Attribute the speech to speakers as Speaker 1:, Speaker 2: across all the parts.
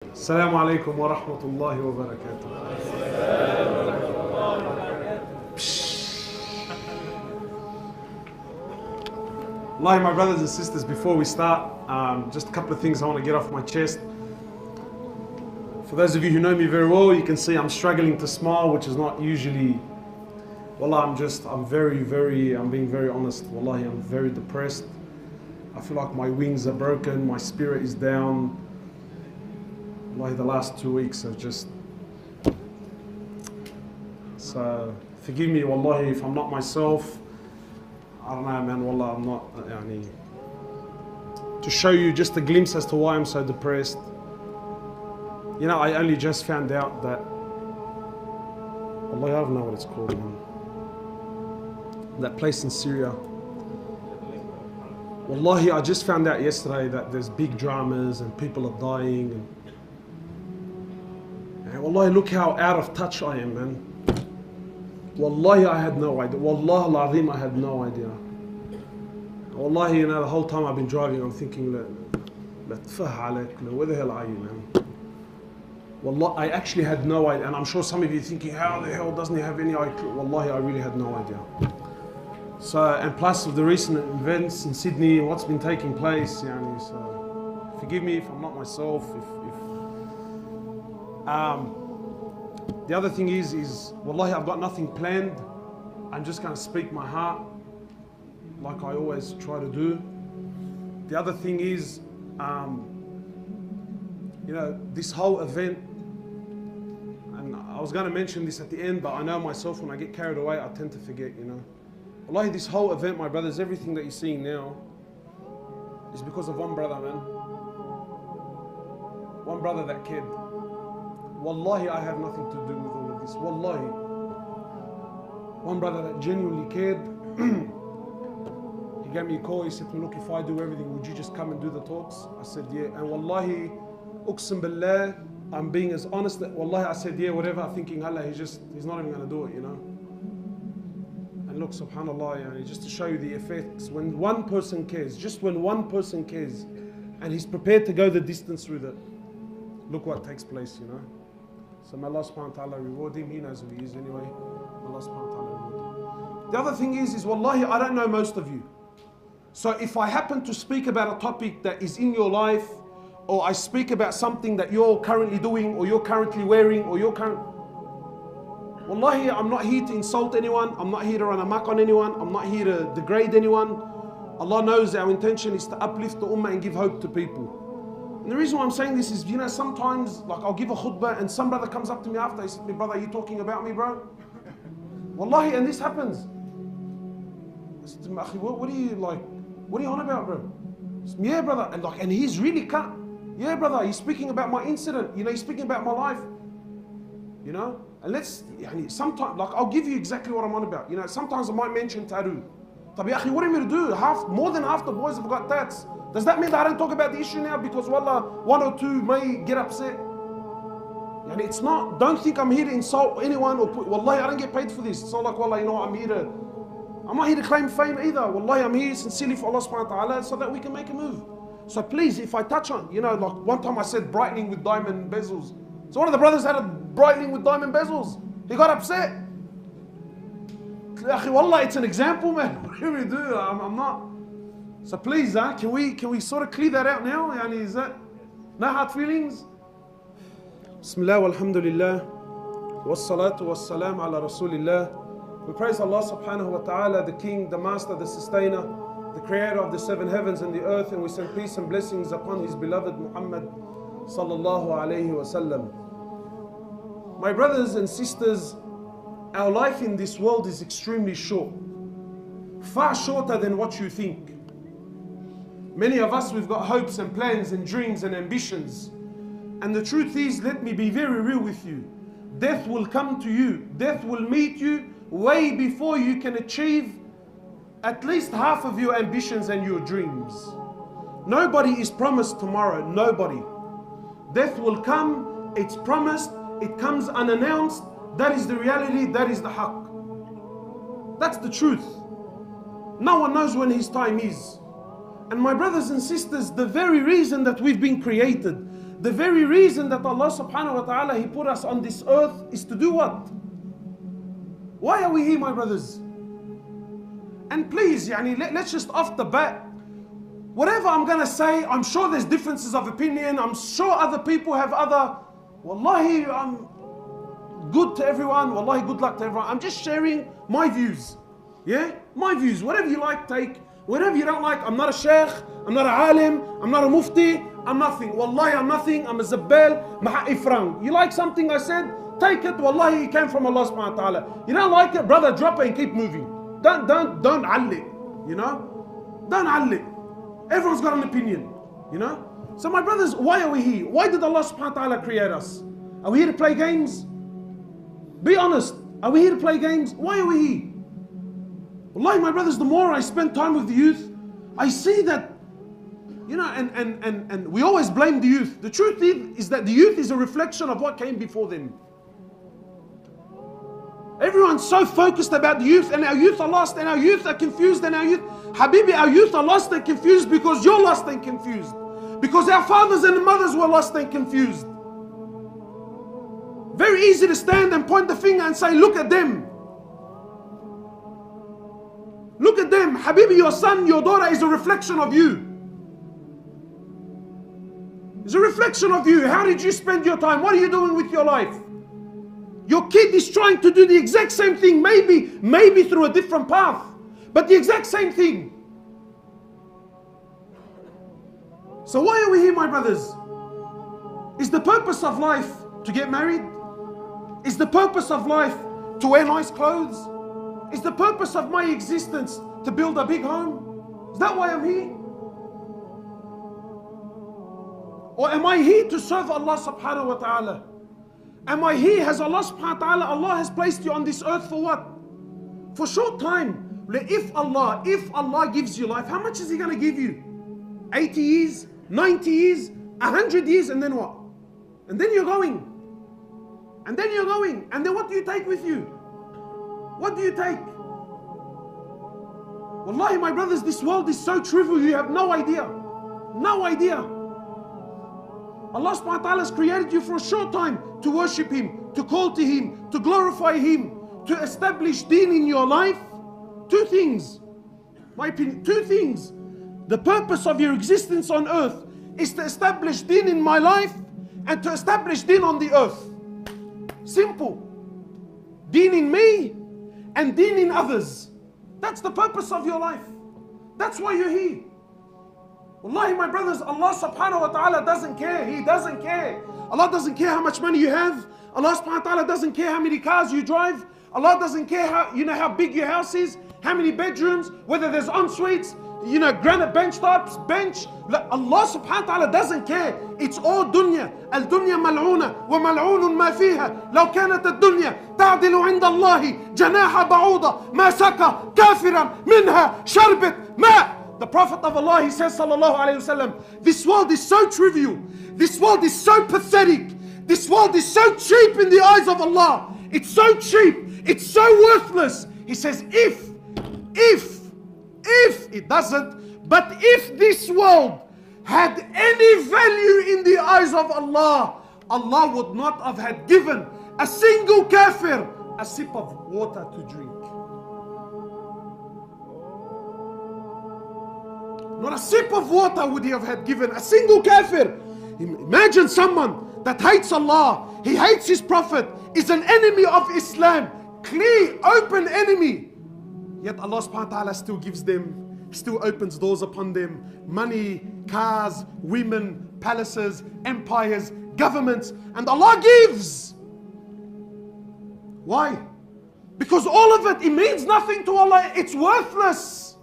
Speaker 1: السلام عليكم ورحمة الله وبركاته. Wallahi, my brothers and sisters, before we start, just a couple of things I want to get off my chest. For those of you who know me very well, you can see I'm struggling to smile, which is not usually. Wallah, I'm being very honest. Wallahi, I'm very depressed. I feel like my wings are broken, my spirit is down. Wallahi, the last 2 weeks have just... So, forgive me, wallahi, if I'm not myself. I don't know, man, wallah, I'm not, to show you just a glimpse as to why I'm so depressed. You know, I only just found out that, wallahi, I don't know what it's called, man. That place in Syria. Wallahi, I just found out yesterday that there's big dramas and people are dying. And wallahi, look how out of touch I am, man. Wallahi, I had no idea. Wallah al-Azim, I had no idea. Wallahi, you know, the whole time I've been driving, I'm thinking, where the hell are you, man? Wallah, I actually had no idea. And I'm sure some of you are thinking, how the hell doesn't he have any idea? Wallahi, I really had no idea. So, and plus of the recent events in Sydney, what's been taking place, so forgive me if I'm not myself. The other thing is, wallahi, I've got nothing planned. I'm just going to speak my heart, like I always try to do. The other thing is, you know, this whole event, and I was going to mention this at the end, but I know myself, when I get carried away, I tend to forget, you know. Wallahi, this whole event, my brothers, everything that you're seeing now, is because of one brother, man. One brother that cared. Wallahi, I have nothing to do with all of this. Wallahi. One brother that genuinely cared. He gave me a call, he said to me, look, if I do everything, would you just come and do the talks? I said, yeah. And wallahi, uqsim billah, I'm being as honest that, wallahi, I said, yeah, whatever, thinking, Allah, he's not even going to do it, you know. And look, subhanAllah, just to show you the effects, when one person cares, just when one person cares, and he's prepared to go the distance with it, look what takes place, you know. So may Allah subhanahu wa ta'ala reward him. He knows who he is anyway. May Allah subhanahu wa ta'ala reward him. The other thing is wallahi, I don't know most of you. So if I happen to speak about a topic that is in your life, or I speak about something that you're currently doing, or you're currently wearing, or you're wallahi, I'm not here to insult anyone. I'm not here to run amok on anyone. I'm not here to degrade anyone. Allah knows our intention is to uplift the ummah and give hope to people. And the reason why I'm saying this is, you know, sometimes, like, I'll give a khutbah and some brother comes up to me after, he said to me, brother, are you talking about me, bro? Wallahi, and this happens. I said to him, what are you on about, bro? Said, yeah, brother. And he's really cut. Yeah, brother, he's speaking about my incident. You know, he's speaking about my life. You know? And sometimes, like, I'll give you exactly what I'm on about. You know, sometimes I might mention tattoo. What do you want me to do? More than half the boys have got tats. Does that mean that I don't talk about the issue now because wallah, one or two may get upset? And it's not, don't think I'm here to insult anyone or wallahi, I don't get paid for this. It's not like, wallah, you know, I'm not here to claim fame either. Wallahi, I'm here sincerely for Allah subhanahu wa ta'ala so that we can make a move. So please, if I touch on, you know, like one time I said brightening with diamond bezels. So one of the brothers had a brightening with diamond bezels. He got upset. Wallah, it's an example, man. What do we do? I'm not. So please, can we sort of clear that out now? Is that no hard feelings? Bismillah walhamdulillah wassalatu wassalam ala rasulillah. We praise Allah subhanahu wa ta'ala, the King, the Master, the Sustainer, the Creator of the seven heavens and the earth, and we send peace and blessings upon His beloved Mohammed sallallahu alayhi wa sallam. My brothers and sisters, our life in this world is extremely short, far shorter than what you think. Many of us, we've got hopes and plans and dreams and ambitions. And the truth is, let me be very real with you. Death will come to you. Death will meet you way before you can achieve at least half of your ambitions and your dreams. Nobody is promised tomorrow. Nobody. Death will come. It's promised. It comes unannounced. That is the reality. That is the haqq. That's the truth. No one knows when his time is. And my brothers and sisters, the very reason that we've been created, The very reason that Allah subhanahu wa ta'ala, He put us on this earth is to do what? Why are we here, my brothers? And please, let's just off the bat, whatever I'm going to say, I'm sure there's differences of opinion. I'm sure other people have other, wallahi, I'm good to everyone. Wallahi, good luck to everyone. I'm just sharing my views. Yeah? My views. Whatever you like, take. Whatever you don't like, I'm not a sheikh, I'm not a alim, I'm not a mufti, I'm nothing. Wallahi, I'm nothing. I'm a zabbal, ifrang. You like something I said? Take it. Wallahi, it came from Allah subhanahu wa ta'ala. You don't like it, brother, drop it and keep moving. Don't alli. You know? Don't alli. Everyone's got an opinion. You know? So my brothers, why are we here? Why did Allah subhanahu wa ta'ala create us? Are we here to play games? Be honest. Are we here to play games? Why are we here? Wallahi, my brothers, the more I spend time with the youth, I see that, and we always blame the youth. The truth is that the youth is a reflection of what came before them. Everyone's so focused about the youth, and our youth are lost, and our youth are confused, and our youth, Habibi, our youth are lost and confused because you're lost and confused. Because our fathers and mothers were lost and confused. Very easy to stand and point the finger and say, look at them. Look at them. Habibi, your son, your daughter is a reflection of you. It's a reflection of you. How did you spend your time? What are you doing with your life? Your kid is trying to do the exact same thing, maybe through a different path, but the exact same thing. So why are we here, my brothers? Is the purpose of life to get married? Is the purpose of life to wear nice clothes? Is the purpose of my existence to build a big home? Is that why I'm here? Or am I here to serve Allah subhanahu wa ta'ala? Am I here? Has Allah subhanahu wa ta'ala, Allah has placed you on this earth for what? For short time. If Allah gives you life, how much is He going to give you? 80 years, 90 years, 100 years, and then what? And then you're going. And then you're going. And then what do you take with you? What do you take? Wallahi, my brothers, this world is so trivial, you have no idea. No idea. Allah subhanahu wa ta'ala has created you for a short time to worship Him, to call to Him, to glorify Him, to establish deen in your life. Two things. My opinion, two things. The purpose of your existence on earth is to establish deen in my life and to establish deen on the earth. Simple. Deen in me and deen in others. That's the purpose of your life. That's why you're here. Wallahi, my brothers, Allah subhanahu wa ta'ala doesn't care. He doesn't care. Allah doesn't care how much money you have. Allah subhanahu wa ta'ala doesn't care how many cars you drive. Allah doesn't care how big your house is, how many bedrooms, whether there's en-suites, granite bench tops, bench. Allah subhanahu wa ta'ala doesn't care. It's all dunya. Al-dunya mal'una wa mal'unun ma fiha. Law kanat ad-dunya ta'dilu 'inda Allahi janaha ba'uda ma saka kafiran minha sharbet ma. The Prophet of Allah, he says, sallallahu alayhi wasallam, this world is so trivial. This world is so pathetic. This world is so cheap in the eyes of Allah. It's so cheap. It's so worthless. He says, if it doesn't, but if this world had any value in the eyes of Allah, Allah would not have had given a single kafir a sip of water to drink. Not a sip of water would He have had given a single kafir. Imagine someone that hates Allah, he hates His Prophet, is an enemy of Islam, clear, open enemy. Yet Allah subhanahu wa ta'ala still gives them, still opens doors upon them. Money, cars, women, palaces, empires, governments. And Allah gives. Why? Because all of it means nothing to Allah. It's worthless.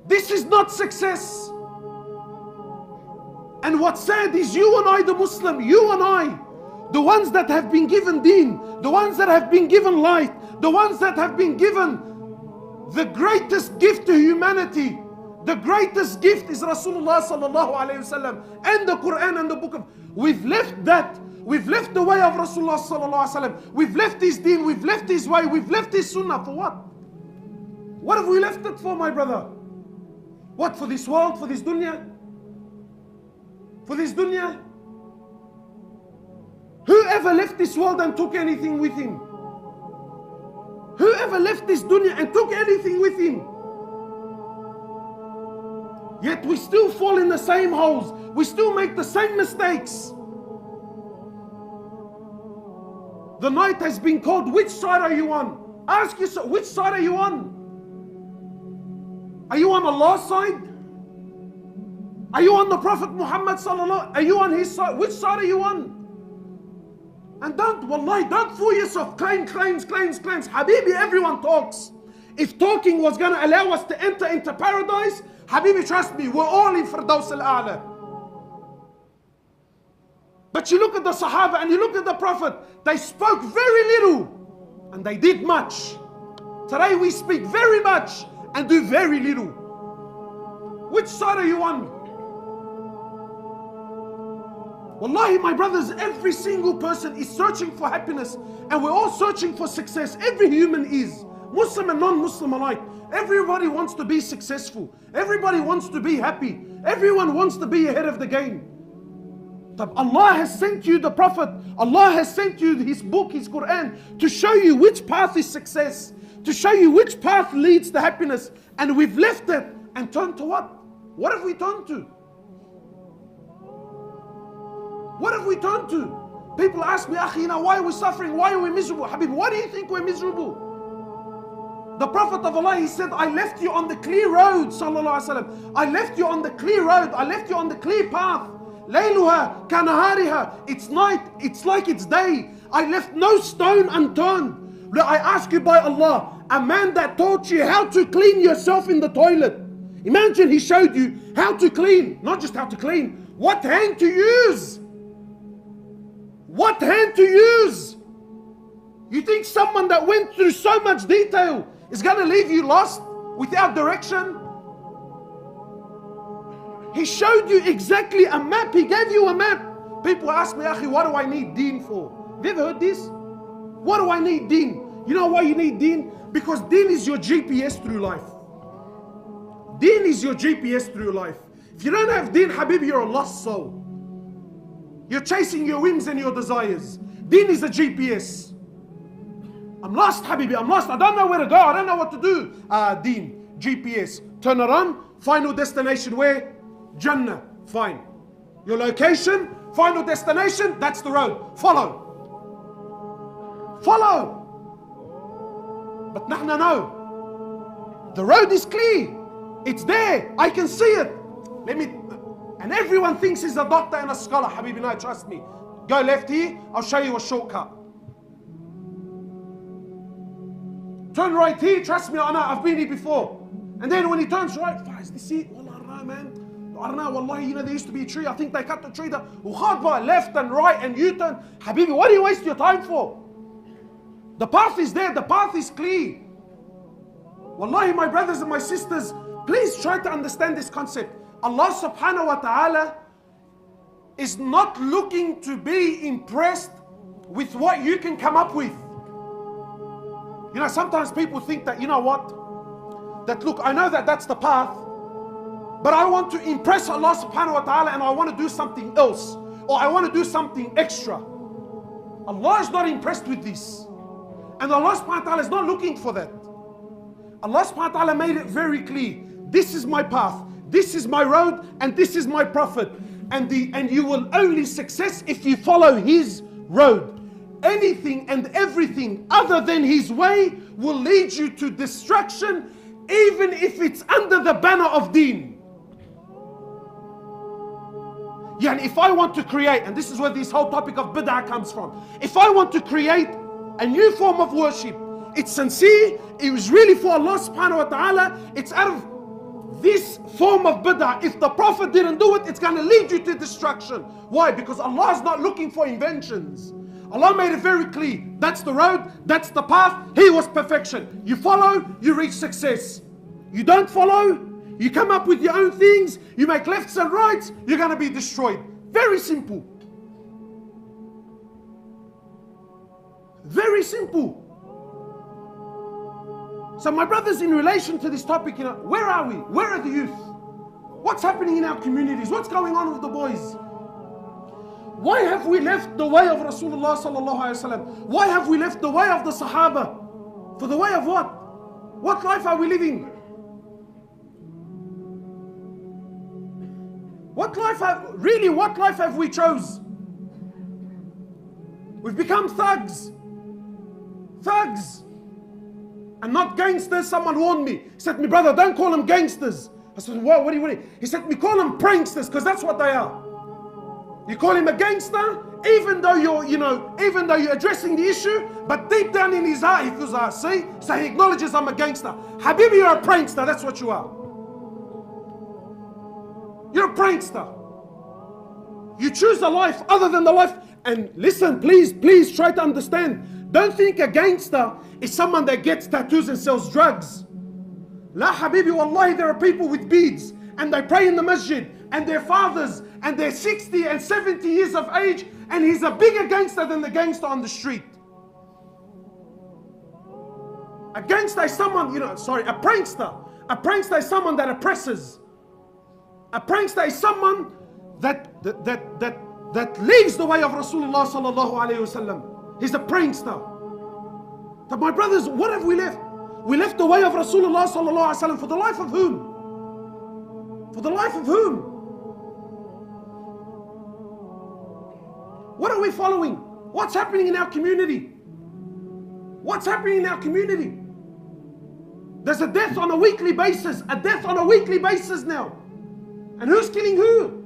Speaker 1: This is not success. And what's sad is you and I, the Muslim, you and I, the ones that have been given deen, the ones that have been given light, the ones that have been given the greatest gift to humanity. The greatest gift is Rasulullah sallallahu alayhi wasallam and the Quran and the book of. We've left that. We've left the way of Rasulullah sallallahu alayhi wasallam. We've left His deen. We've left His way. We've left His sunnah. For what? What have we left it for, my brother? What, for this world? For this dunya? For this dunya? Whoever left this world and took anything with him? Whoever left this dunya and took anything with him? Yet we still fall in the same holes. We still make the same mistakes. The night has been called. Which side are you on? Ask yourself, which side are you on? Are you on Allah's side? Are you on the Prophet Muhammad sallallahu? Are you on his side? Which side are you on? And wallahi, don't fool yourself. Claims. Habibi, everyone talks. If talking was going to allow us to enter into paradise, Habibi, trust me, we're all in Firdaus al-A'la. But you look at the Sahaba and you look at the Prophet, they spoke very little and they did much. Today we speak very much and do very little. Which side are you on? Wallahi, my brothers, every single person is searching for happiness and we're all searching for success. Every human is, Muslim and non-Muslim alike. Everybody wants to be successful. Everybody wants to be happy. Everyone wants to be ahead of the game. Allah has sent you the Prophet. Allah has sent you His book, His Quran, to show you which path is success, to show you which path leads to happiness. And we've left it and turned to what? What have we turned to? What have we turned to? People ask me, Akhi, why are we suffering? Why are we miserable? Habib, why do you think we're miserable? The Prophet of Allah, he said, I left you on the clear road, sallallahu alaihi wasallam. I left you on the clear road. I left you on the clear path. Layluha kanahariha. It's night. It's like it's day. I left no stone unturned. Look, I ask you by Allah, a man that taught you how to clean yourself in the toilet. Imagine he showed you how to clean. Not just how to clean. What hand to use. What hand to use. You think someone that went through so much detail is going to leave you lost without direction? He showed you exactly a map. He gave you a map. People ask me, Akhi, what do I need deen for? Have you ever heard this? What do I need deen? You know why you need deen? Because deen is your GPS through life. Deen is your GPS through life. If you don't have deen, Habib, you're a lost soul. You're chasing your whims and your desires. Deen is a GPS. I'm lost, Habibi, I'm lost. I don't know where to go. I don't know what to do. Deen, GPS. Turn around, final destination where? Jannah. Fine. Your location, final destination, that's the road. Follow. Follow. But nahna no. The road is clear. It's there. I can see it. And everyone thinks he's a doctor and a scholar. Habibi, no, trust me. Go left here, I'll show you a shortcut. Turn right here, trust me, I know, I've been here before. And then when he turns right, is this it? Wallah, I don't know, man. I don't know, wallahi, there used to be a tree. I think they cut the tree down. Left and right and U-turn. Habibi, what do you waste your time for? The path is there, the path is clear. Wallahi, my brothers and my sisters, please try to understand this concept. Allah subhanahu wa ta'ala is not looking to be impressed with what you can come up with. You know, sometimes people think that, you know what? That look, I know that that's the path, but I want to impress Allah subhanahu wa ta'ala and I want to do something else. Or I want to do something extra. Allah is not impressed with this. And Allah subhanahu wa ta'ala is not looking for that. Allah subhanahu wa ta'ala made it very clear. This is my path. This is my road and this is my Prophet. And you will only success if you follow his road. Anything and everything other than his way will lead you to destruction, even if it's under the banner of deen. Yeah, and if I want to create, and this is where this whole topic of bid'ah comes from. If I want to create a new form of worship, it's sincere, it was really for Allah subhanahu wa ta'ala, it's out of this form of bid'ah. If the Prophet didn't do it, it's going to lead you to destruction. Why? Because Allah is not looking for inventions. Allah made it very clear. That's the road, that's the path. He was perfection. You follow, you reach success. You don't follow, you come up with your own things, you make lefts and rights, you're going to be destroyed. Very simple. Very simple. So my brothers, in relation to this topic, you know, where are we? Where are the youth? What's happening in our communities? What's going on with the boys? Why have we left the way of Rasulullah sallallahu alaihi wasallam? Why have we left the way of the Sahaba? For the way of what? What life are we living? What life have we chose? We've become thugs. Thugs. And not gangsters. Someone warned me. He said to me, brother, don't call them gangsters. I said, what do you? He said to me, call them pranksters, because that's what they are. You call him a gangster, even though you're addressing the issue, but deep down in his heart, he feels like, see? So he acknowledges I'm a gangster. Habibi, you're a prankster, that's what you are. You're a prankster. You choose a life other than the life. And listen, please try to understand. Don't think a gangster is someone that gets tattoos and sells drugs. La Habibi, wallahi, there are people with beads and they pray in the masjid and their fathers and they're 60 and 70 years of age, and he's a bigger gangster than the gangster on the street. A gangster is someone, a prankster. A prankster is someone that oppresses. A prankster is someone that leaves the way of Rasulullah sallallahu alaihi wasallam. He's a prankster. But my brothers, what have we left? We left the way of Rasulullah sallallahu alaihi wasallam for the life of whom? For the life of whom? What are we following? What's happening in our community? What's happening in our community? There's a death on a weekly basis. A death on a weekly basis now. And who's killing who?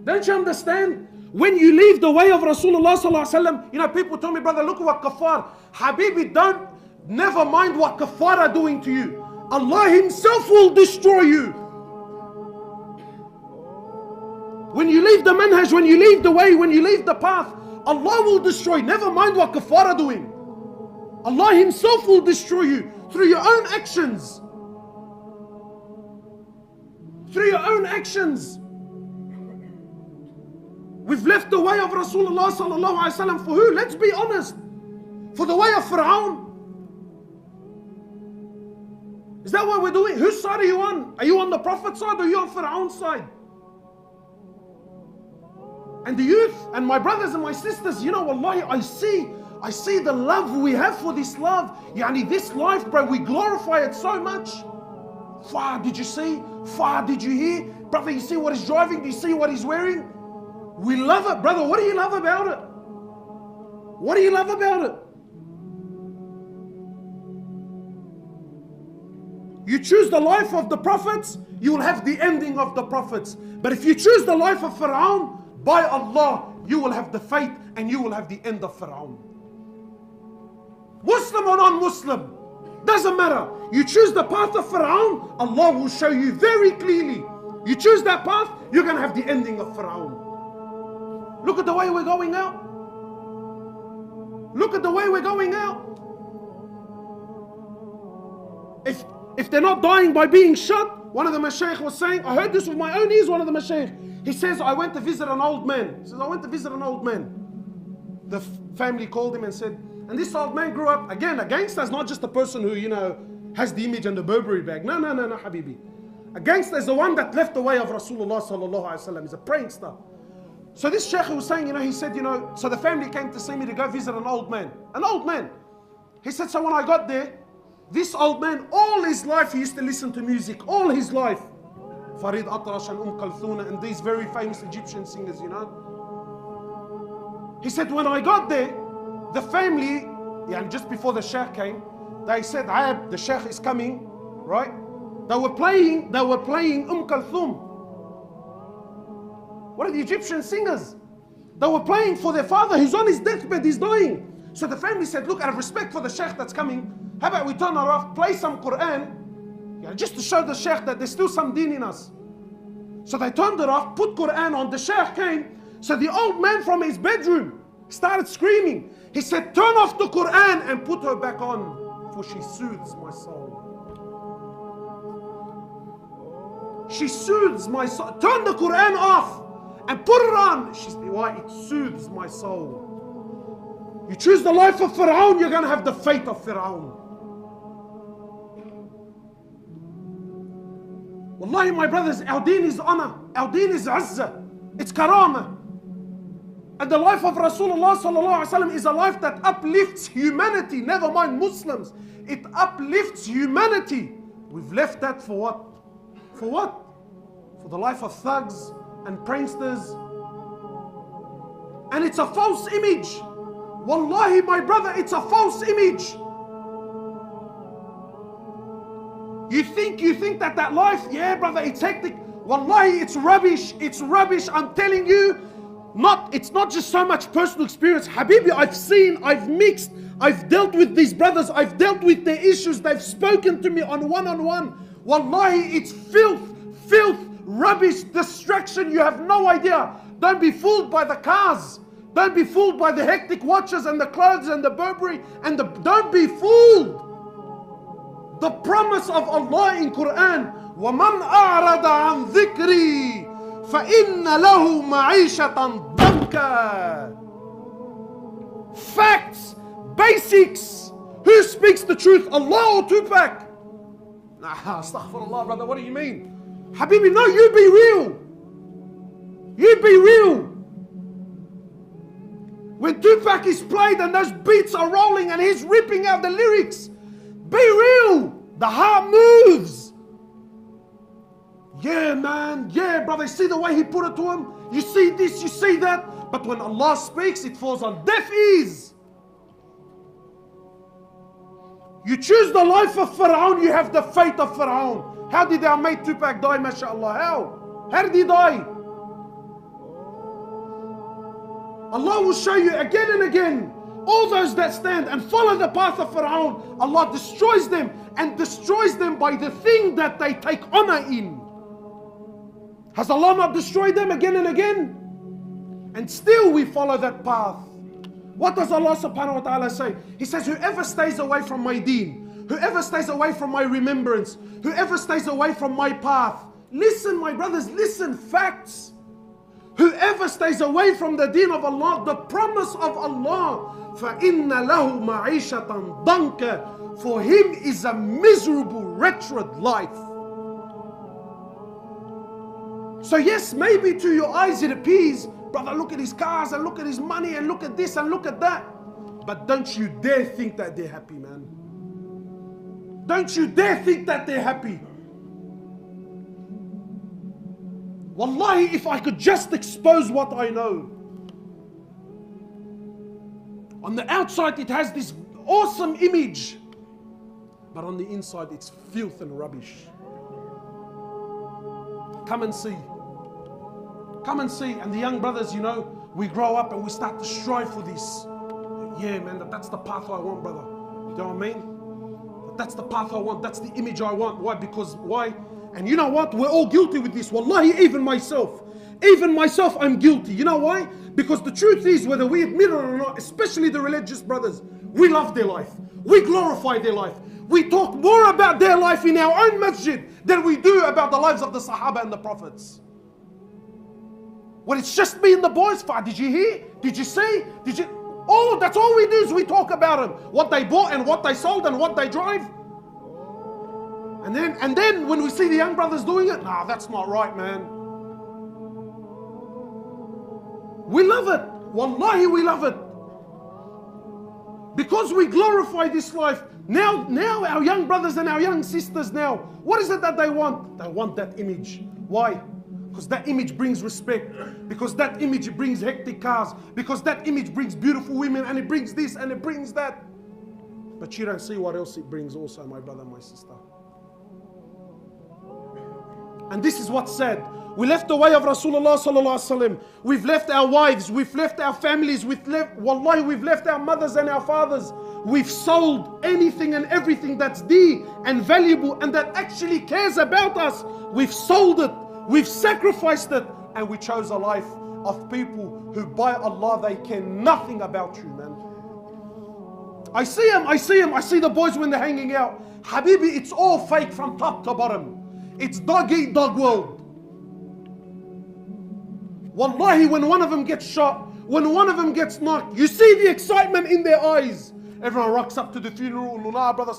Speaker 1: Don't you understand? When you leave the way of Rasulullah sallallahu alaihi wasallam, people tell me, brother, look at what kafar. Habibi, never mind what kafar are doing to you. Allah himself will destroy you. When you leave the manhaj, when you leave the way, when you leave the path, Allah will destroy. Never mind what kafar are doing. Allah himself will destroy you through your own actions. Through your own actions. We've left the way of Rasulullah sallallahu alaihi wasallam for who? Let's be honest. For the way of Fir'aun. Is that what we're doing? Whose side are you on? Are you on the Prophet's side or are you on Fir'aun's side? And the youth and my brothers and my sisters, wallahi, I see the love we have for this love. This life, bro, we glorify it so much. Far, did you see? Far, did you hear? Brother, you see what he's driving? Do you see what he's wearing? We love it. Brother, what do you love about it? What do you love about it? You choose the life of the prophets, you will have the ending of the prophets. But if you choose the life of Fir'aun, by Allah, you will have the fate and you will have the end of Fir'aun. Muslim or non-Muslim, doesn't matter. You choose the path of Fir'aun, Allah will show you very clearly. You choose that path, you're going to have the ending of Fir'aun. Look at the way we're going out. Look at the way we're going out. If they're not dying by being shot, one of the mashaykh was saying, I heard this with my own ears, one of the mashaykh. He says, I went to visit an old man. He says, I went to visit an old man. The family called him and said, and this old man grew up, again, a gangster is not just a person who, has the image and the Burberry bag. No, Habibi. A gangster is the one that left the way of Rasulullah sallallahu alaihi wasallam. He's a prankster. So this sheikh was saying, he said, so the family came to see me to go visit an old man. An old man. He said, so when I got there, this old man, all his life, he used to listen to music. All his life. Farid Atrash and Kalthuna and these very famous Egyptian singers, He said, when I got there, the family, just before the sheikh came, they said, the sheikh is coming, right? They were playing Kalthum. What are the Egyptian singers? They were playing for their father who's on his deathbed, he's dying. So the family said, look, out of respect for the sheikh that's coming, how about we turn her off, play some Quran, just to show the sheikh that there's still some deen in us. So they turned it off, put Quran on, the sheikh came. So the old man from his bedroom started screaming. He said, turn off the Quran and put her back on, for she soothes my soul. She soothes my soul. Turn the Quran off and put it on. She said, why? It soothes my soul. You choose the life of Fir'aun, you're going to have the fate of Fir'aun. Wallahi, my brothers, our deen is honor. Our deen is izzah. It's karama. And the life of Rasulullah sallallahu alaihi wasallam is a life that uplifts humanity, never mind Muslims. It uplifts humanity. We've left that for what? For what? For the life of thugs and pranksters. And it's a false image. Wallahi, my brother, it's a false image. You think that life, yeah, brother, it's hectic. Wallahi, it's rubbish. It's rubbish. I'm telling you. It's not just so much personal experience. Habibi, I've seen, I've mixed, I've dealt with these brothers, I've dealt with their issues, they've spoken to me on one-on-one. Wallahi, it's filth, rubbish, distraction, you have no idea. Don't be fooled by the cars. Don't be fooled by the hectic watches and the clothes and the Burberry and don't be fooled. The promise of Allah in Quran, وَمَنْ أَعْرَضَ عَنْ ذِكْرِي فَإِنَّ لَهُ مَعِيشَةً ضَنْكًا. Facts, basics. Who speaks the truth, Allah or Tupac? Nah, astaghfirullah, brother, what do you mean? Habibi, no, you be real. You be real. When Tupac is played and those beats are rolling and he's ripping out the lyrics, be real. The heart moves. Yeah, man. Yeah, brother. You see the way he put it to him? You see this, you see that. But when Allah speaks, it falls on deaf ears. You choose the life of Pharaoh, you have the fate of Pharaoh. How did our mate Tupac die, mashallah? How? How did he die? Allah will show you again and again. All those that stand and follow the path of Pharaoh, Allah destroys them and destroys them by the thing that they take honor in. Has Allah not destroyed them again and again? And still we follow that path. What does Allah subhanahu wa ta'ala say? He says, whoever stays away from my deen, whoever stays away from my remembrance, whoever stays away from my path. Listen, my brothers, listen, facts. Whoever stays away from the deen of Allah, the promise of Allah, فَإِنَّ لَهُ مَعِيشَةً ضَنْكًا. For him is a miserable, wretched life. So yes, maybe to your eyes it appears, brother, look at his cars and look at his money and look at this and look at that. But don't you dare think that they're happy, man. Don't you dare think that they're happy. Wallahi, if I could just expose what I know. On the outside it has this awesome image, but on the inside it's filth and rubbish. Come and see. Come and see. And the young brothers, you know, we grow up and we start to strive for this. Yeah, man, that's the path I want, brother. You know what I mean? That's the path I want. That's the image I want. Why? Because, why? And you know what? We're all guilty with this. Wallahi, even myself. Even myself, I'm guilty. You know why? Because the truth is, whether we admit it or not, especially the religious brothers, we love their life. We glorify their life. We talk more about their life in our own masjid than we do about the lives of the Sahaba and the Prophets. When it's just me and the boys, did you hear? Did you see? Did you? Oh, that's all we do is we talk about them. What they bought and what they sold and what they drive. And then when we see the young brothers doing it, nah, that's not right, man. We love it. Wallahi, we love it. Because we glorify this life. Now our young brothers and our young sisters now, what is it that they want? They want that image. Why? Because that image brings respect. Because that image brings hectic cars. Because that image brings beautiful women, and it brings this and it brings that. But you don't see what else it brings also, my brother, my sister. And this is what's sad. We left the way of Rasulullah sallallahu alaihi wasallam. We've left our wives. We've left our families. We've left our mothers and our fathers. We've sold anything and everything that's dear and valuable and that actually cares about us. We've sold it. We've sacrificed it. And we chose a life of people who, by Allah, they care nothing about you, man. I see the boys when they're hanging out. Habibi, it's all fake from top to bottom. It's dog eat dog world. Wallahi, when one of them gets shot, when one of them gets knocked, you see the excitement in their eyes. Everyone rocks up to the funeral, brother.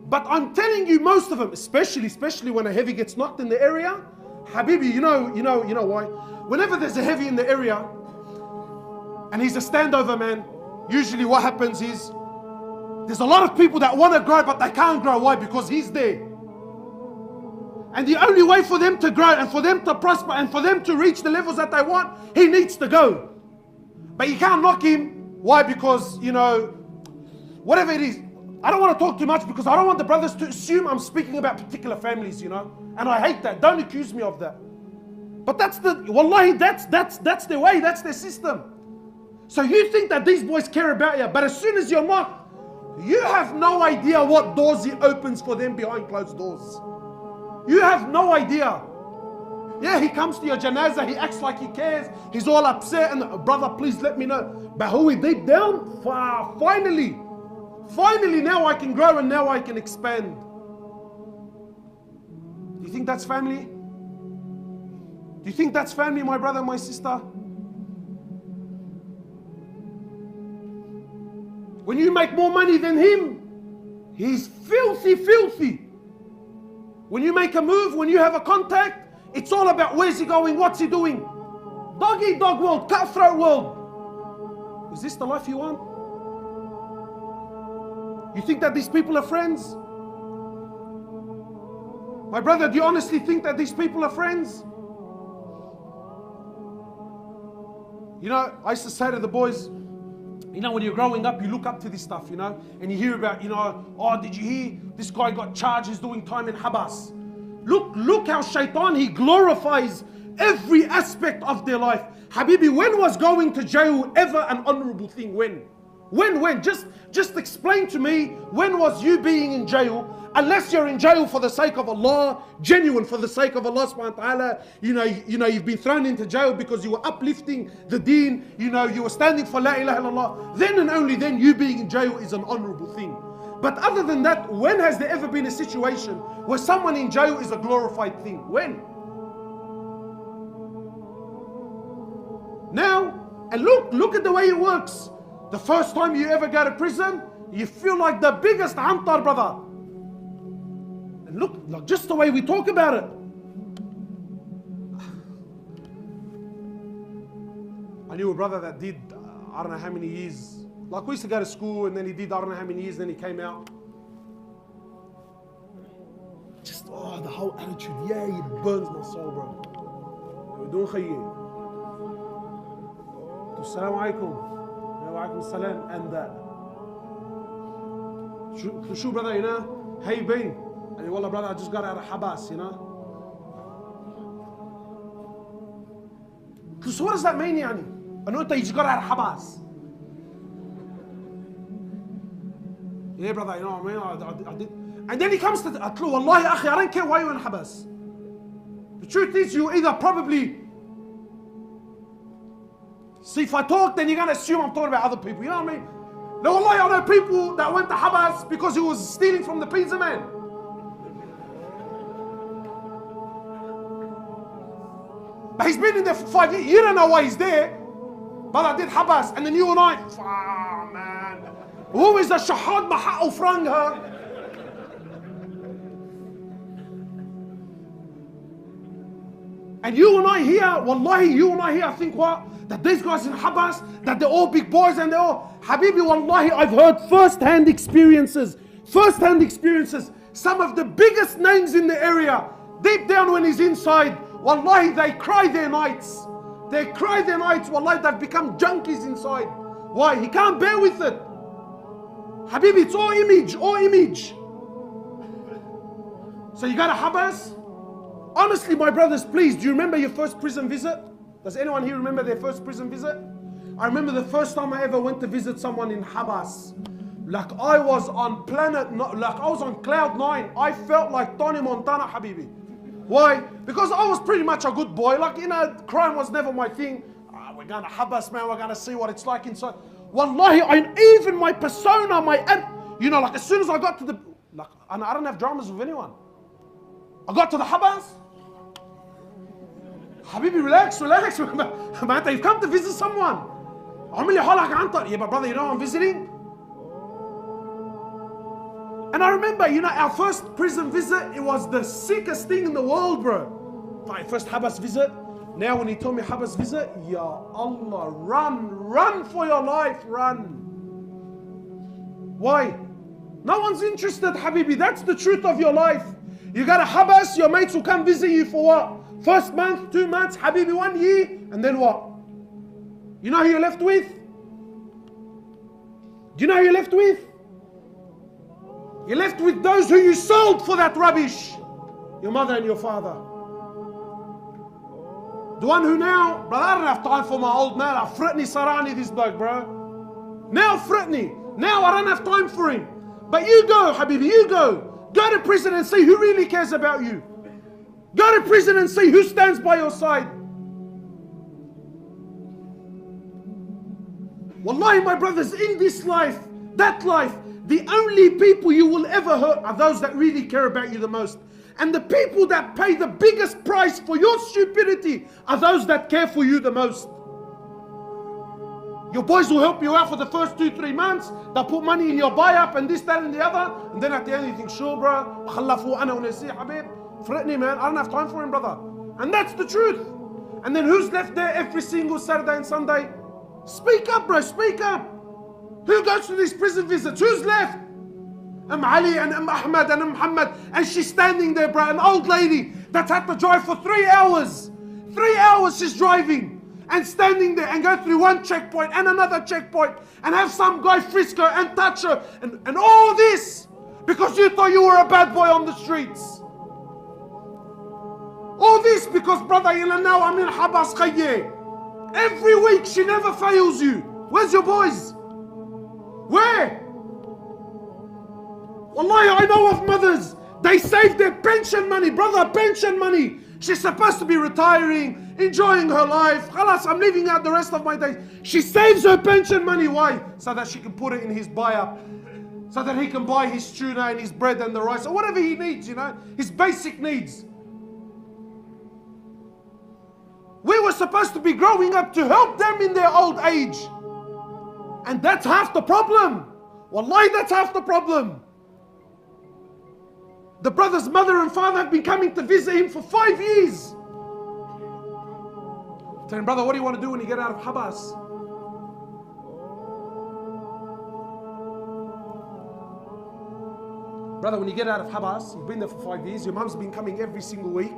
Speaker 1: But I'm telling you, most of them, especially when a heavy gets knocked in the area, Habibi, you know why? Whenever there's a heavy in the area, And he's a standover man. Usually what happens is, there's a lot of people that want to grow, but they can't grow. Why? Because he's there. And the only way for them to grow and for them to prosper and for them to reach the levels that they want, he needs to go. But you can't knock him. Why? Because, you know, whatever it is. I don't want to talk too much because I don't want the brothers to assume I'm speaking about particular families, you know. And I hate that. Don't accuse me of that. But that's the, wallahi, that's their way, that's their system. So you think that these boys care about you, but as soon as you're not, you have no idea what doors he opens for them behind closed doors. You have no idea. Yeah, he comes to your janazah, he acts like he cares, he's all upset and brother, please let me know. But who is deep down? Finally now I can grow and now I can expand. Do you think that's family? Do you think that's family, my brother, my sister? When you make more money than him, he's filthy. When you make a move, when you have a contact, it's all about where's he going, what's he doing. Dog eat dog world, cutthroat world. Is this the life you want? You think that these people are friends? My brother, do you honestly think that these people are friends? You know, I used to say to the boys, you know, when you're growing up, you look up to this stuff, you know, and you hear about, you know, oh, did you hear this guy got charged, he's doing time in habas. Look how shaitan, he glorifies every aspect of their life. Habibi, when was going to jail ever an honorable thing? When? Just explain to me, when was you being in jail? Unless you're in jail for the sake of Allah, genuine for the sake of Allah subhanahu wa ta'ala, you know, you've been thrown into jail because you were uplifting the deen, you know, you were standing for la ilaha illallah, then and only then you being in jail is an honorable thing. But other than that, when has there ever been a situation where someone in jail is a glorified thing? When? Now, and look at the way it works. The first time you ever go to prison, you feel like the biggest antar, brother. And look, just the way we talk about it. I knew a brother that did, I don't know how many years. Like we used to go to school and then he did, I don't know how many years, then he came out. Just, oh, the whole attitude, yeah, it burns my soul, bro. We're doing khayyir. Assalamu alaikum. Salam. And Shoo brother, you know, how you been? And wallah brother, I just got out of habas, you know. So what does that mean, yani? I know that you just got out of habas. Yeah brother, you know what I mean? I did. And then he comes to wallahi akhi, I don't care why you're in habas. The truth is, you either probably, see, if I talk, then you're going to assume I'm talking about other people. You know what I mean? No, wallahi, I know people that went to habas because he was stealing from the pizza man. But he's been in there for 5 years. You don't know why he's there. But I did habas. And then you and I, man. Who is the shahad maha'u franga? And you and I here, wallahi, you and I here, I think what? That these guys in habas, that they're all big boys and they're all, Habibi, wallahi, I've heard first-hand experiences. Some of the biggest names in the area, deep down when he's inside, wallahi, they cry their nights. Wallahi, they've become junkies inside. Why? He can't bear with it. Habibi, it's all image. So you go to habas? Honestly, my brothers, please, do you remember your first prison visit? Does anyone here remember their first prison visit? I remember the first time I ever went to visit someone in habas. Like I was on cloud 9. I felt like Tony Montana, Habibi. Why? Because I was pretty much a good boy. Like, you know, crime was never my thing. We're going to habas, man. We're going to see what it's like inside. Wallahi, even my persona, you know, like as soon as I got to the, like, and I don't have dramas with anyone. I got to the habas. Habibi, relax. Man, you've come to visit someone. Yeah, but brother, you know I'm visiting? And I remember, you know, our first prison visit, it was the sickest thing in the world, bro. My first habas visit. Now when he told me Habas visit, Ya Allah, run for your life, run. Why? No one's interested, Habibi. That's the truth of your life. You got a Habas, your mates will come visit you for what? First month, 2 months, Habibi, 1 year, and then what? You know who you're left with? Do you know who you're left with? You're left with those who you sold for that rubbish. Your mother and your father. The one who now, brother, I don't have time for my old man. I fritni sarani this bloke, bro. Now fritni. Now I don't have time for him. But you go, Habibi, you go. Go to prison and see who really cares about you. Go to prison and see who stands by your side. Wallahi, my brothers, in this life, that life, the only people you will ever hurt are those that really care about you the most. And the people that pay the biggest price for your stupidity are those that care for you the most. Your boys will help you out for the first 2-3 months. They'll put money in your buy-up and this, that and the other. And then at the end you think, sure bro, khallafu ana wa nasi habib. Fritni man, I don't have time for him, brother. And that's the truth. And then who's left there every single Saturday and Sunday? Speak up, bro, speak up. Who goes to these prison visits? Who's left? Ali and Ahmed and Mohammed, and she's standing there, bro, an old lady that's had to drive for 3 hours. 3 hours she's driving and standing there and go through one checkpoint and another checkpoint and have some guy frisk her and touch her and all this because you thought you were a bad boy on the streets. All this because, brother, you know, now I'm in Habas Khayye. Every week she never fails you. Where's your boys? Where? Wallahi, I know of mothers, they save their pension money, brother, pension money. She's supposed to be retiring, enjoying her life. Khalas, I'm living out the rest of my days. She saves her pension money. Why? So that she can put it in his buy-up. So that he can buy his tuna and his bread and the rice or whatever he needs, you know, his basic needs. We were supposed to be growing up to help them in their old age. And that's half the problem. Wallahi, that's half the problem. The brother's mother and father have been coming to visit him for 5 years. Tell him, brother, what do you want to do when you get out of Habas? Brother, when you get out of Habas, you've been there for 5 years, your mum's been coming every single week.